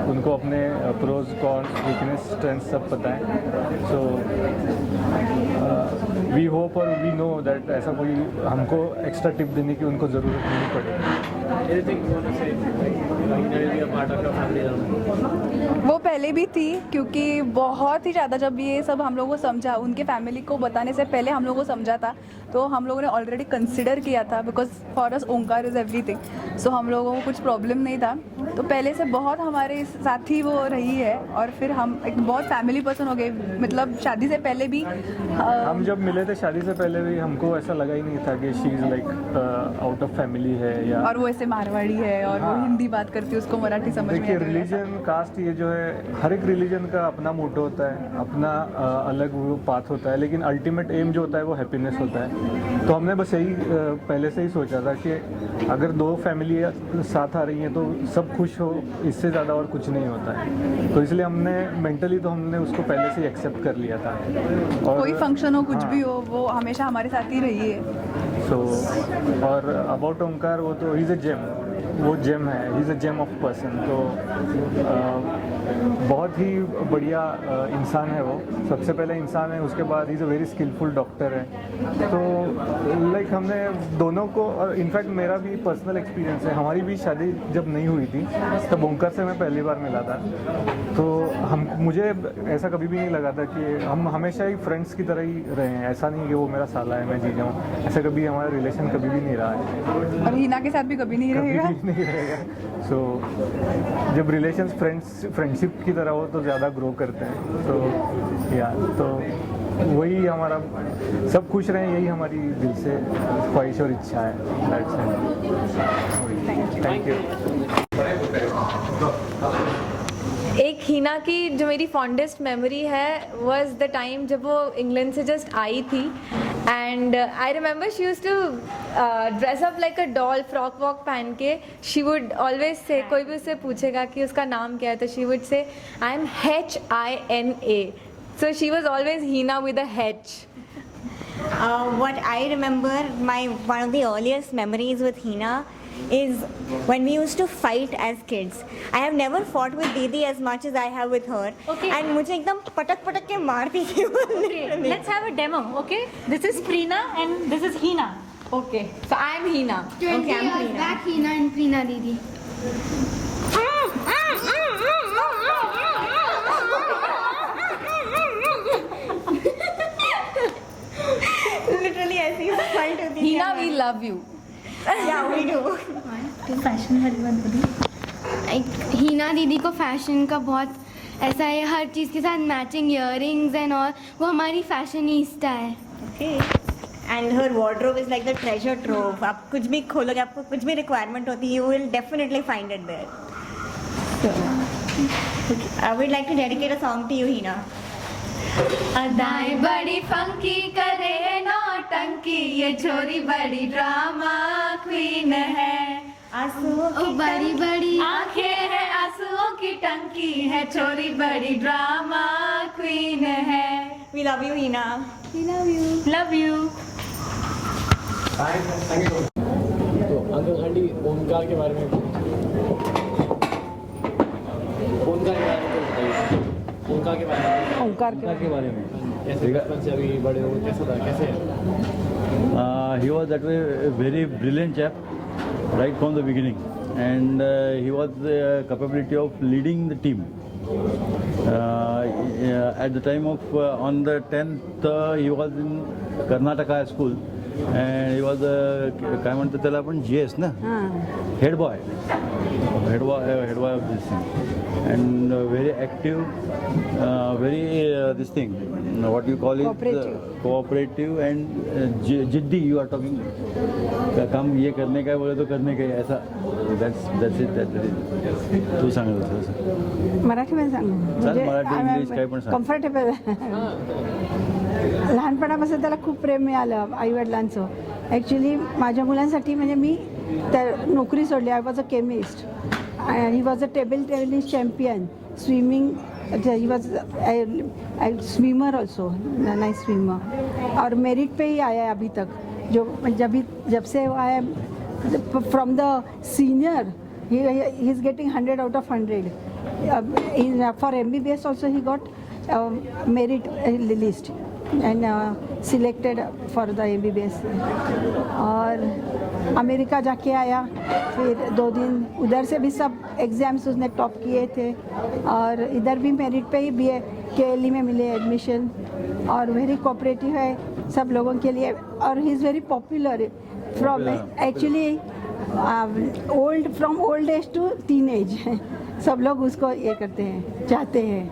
उनको अपने प्रोज कॉन्स वीकनेस स्ट्रेंथ सब पता है। सो वी होप और वी नो दैट ऐसा कोई हमको एक्स्ट्रा टिप देने की उनको ज़रूरत नहीं पड़ेगी। वो पहले भी थी, क्योंकि बहुत ही ज़्यादा जब ये सब हम लोगों को समझा, उनके फैमिली को बताने से पहले हम लोगों को समझा था, तो हम लोगों ने ऑलरेडी कंसिडर किया था, because for us Omkar is everything. So हम लोगों को कुछ प्रॉब्लम नहीं था, तो पहले से बहुत हमारे साथ ही वो रही है। और फिर हम एक बहुत फैमिली पर्सन हो गए, मतलब शादी से पहले भी हम जब मिले थे शादी से पहले भी हमको ऐसा लगा ही नहीं था कि she is like out of family है, या और वो ऐसे मारवाड़ी है और वो हिंदी बात करती है, उसको मराठी समझ में देखिए रिलीजन कास्ट ये जो है, हर एक रिलीजन का अपना मोटो होता है, अपना अलग वो पाथ होता है, लेकिन अल्टीमेट एम जो होता है वो हैप्पीनेस होता है। तो हमने बस यही पहले से ही सोचा था कि अगर दो फैमिली साथ आ रही हैं तो सब खुश हो, इससे ज़्यादा और कुछ नहीं होता है। तो इसलिए हमने मेंटली तो हमने उसको पहले से ही एक्सेप्ट कर लिया था। और कोई फंक्शन हो, कुछ भी हो, वो हमेशा हमारे साथ ही रही है। सो और अबाउट ओंकार, वो तो इज़ अ जेम, वो जेम है, he is a gem of person. तो बहुत ही बढ़िया इंसान है वो, सबसे पहले इंसान है, उसके बाद he is a very skilful doctor है। तो लाइक हमने दोनों को, और इनफैक्ट मेरा भी पर्सनल एक्सपीरियंस है, हमारी भी शादी जब नहीं हुई थी तब ओंकार से मैं पहली बार मिला था। तो मुझे ऐसा कभी भी नहीं लगा था कि हम हमेशा ही फ्रेंड्स की तरह ही रहे हैं, ऐसा नहीं कि वो मेरा साला है मैं जीजा हूँ, ऐसा कभी हमारा रिलेशन कभी भी नहीं रहा है, और हिना के साथ भी कभी नहीं रहेगा। नहीं रहेगा। सो जब रिलेशंस फ्रेंडशिप की तरह हो तो ज़्यादा ग्रो करते हैं। तो या तो वही हमारा, सब खुश रहें, यही हमारी दिल से ख्वाहिश और इच्छा है। Thank you. एक हिना की जो मेरी फॉन्डेस्ट मेमोरी है वाज द टाइम जब वो इंग्लैंड से जस्ट आई थी, and I remember she used to dress up like a doll, frock वॉक पहन के। शी वुड ऑलवेज से, कोई भी उससे पूछेगा कि उसका नाम क्या है, तो she would say I am HINA, so she was always Hina with a H. What I remember, one of the earliest memories with Hina is when we used to fight as kids. I have never fought with Didi as much as I have with her. Okay. And मुझे एकदम पटक के मारती थी वो literally. Let's have a demo, okay? This is Preena and this is Hina. Okay, so I am Hina. 20 I'm years Preena. back Hina and Preena Didi. Literally ऐसे ही fight होती थी. Hina, we love you. Yeah, we do. Fashion वाली बात बोली। हीना दीदी को fashion का बहुत ऐसा है, हर चीज़ के साथ मैचिंग इयररिंग्स एंड और वो हमारी फैशनिस्टा है। Okay. And her wardrobe is like the treasure trove. आप कुछ भी खोलोगे, आपको कुछ भी requirement होती है, you will definitely find it there. So, I would like to dedicate a song to you, Hina. अदाएं बड़ी फंकी करे नौटंकी, ये छोरी बड़ी ड्रामा क्वीन है। आंसुओं की बड़ी बड़ी आंखें हैं, आंसुओं की टंकी है, छोरी बड़ी ड्रामा क्वीन है। We love you, Hina. We love you. Love you. तो अंकल आंटी ओंकार के बारे में, ओंकार के बारे में, ओंकार के बारे में कैसे बचपन से अभी बड़े हो, कैसा था, कैसे है? He was that way a very brilliant chap right from the beginning, and he was the capability of leading the team. At the time of on the 10th he was in Karnataka school, and he was काय म्हणतात त्याला आपण GS ना, head boy of this thing, and very active, very this thing what you call it, cooperative and जिद्दी. You are talking काम ये करने का बोले तो करने का ऐसा. That's it. तू सांगत होतं मराठीमध्ये सांगू मराठी इंग्लिश काय पण सांग. कम्फर्टेबल. लहानपणापासून त्याला खूप प्रेम मिळालं आईवडिलांचं. ॲक्च्युली माझ्या मुलांसाठी म्हणजे मी त्या नोकरी सोडली. I was a chemist and he was a table tennis champion, swimming. He was a swimmer also, a nice swimmer. और मेरिट पे ही आया है अभी तक. जब से वो आया from the senior, he is getting 100 out of 100. For MBBS also he got merit list and selected for the MBBS. और अमेरिका जाके आया, फिर 2 दिन उधर से भी सब एग्ज़ाम्स उसने टॉप किए थे, और इधर भी मेरिट पे ही BA KLE में मिले एडमिशन, और वेरी कोऑपरेटिव है सब लोगों के लिए, और he is very popular from actually old, from old age to teen age. सब लोग उसको ये करते हैं, चाहते हैं.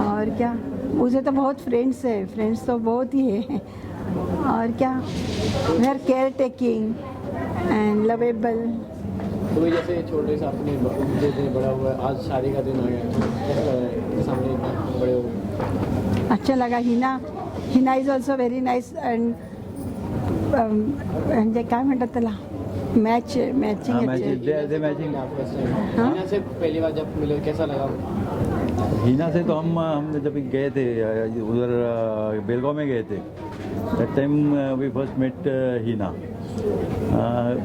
और क्या, उसे तो बहुत फ्रेंड्स है, फ्रेंड्स तो बहुत ही है. और क्या, very care taking and lovable. तो वही जैसे छोटे से अपने जैसे बड़ा हुआ, आज शादी का दिन आ गया, कैसा लग रहा है कि सामने इतना बड़े हो? अच्छा लगा. Hina is also very nice. And काय म्हणतात त्याला, मैचिंग. हिना से पहली बार जब मिले कैसा लगा? हिना से तो हम जब गए थे उधर बेलगांव में गए थे, that time we first met Hina.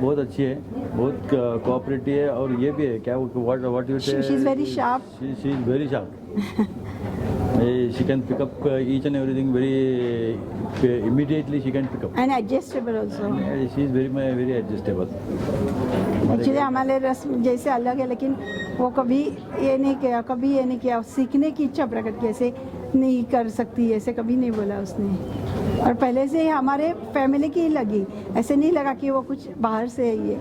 बहुत अच्छी है, बहुत कोऑपरेटिव है, और ये भी है क्या, व्हाट यू से, she is very sharp. She is very sharp. She can pick up each and everything very immediately. She can pick up and adjustable also. She is very adjustable. Actually हमारे रस्म जैसे अलग है, लेकिन वो कभी ये नहीं किया. सीखने की इच्छा प्रकट की, ऐसे नहीं कर सकती, ऐसे कभी नहीं बोला उसने. और पहले से ही हमारे फैमिली की ही लगी, ऐसे नहीं लगा कि वो कुछ बाहर से है ये.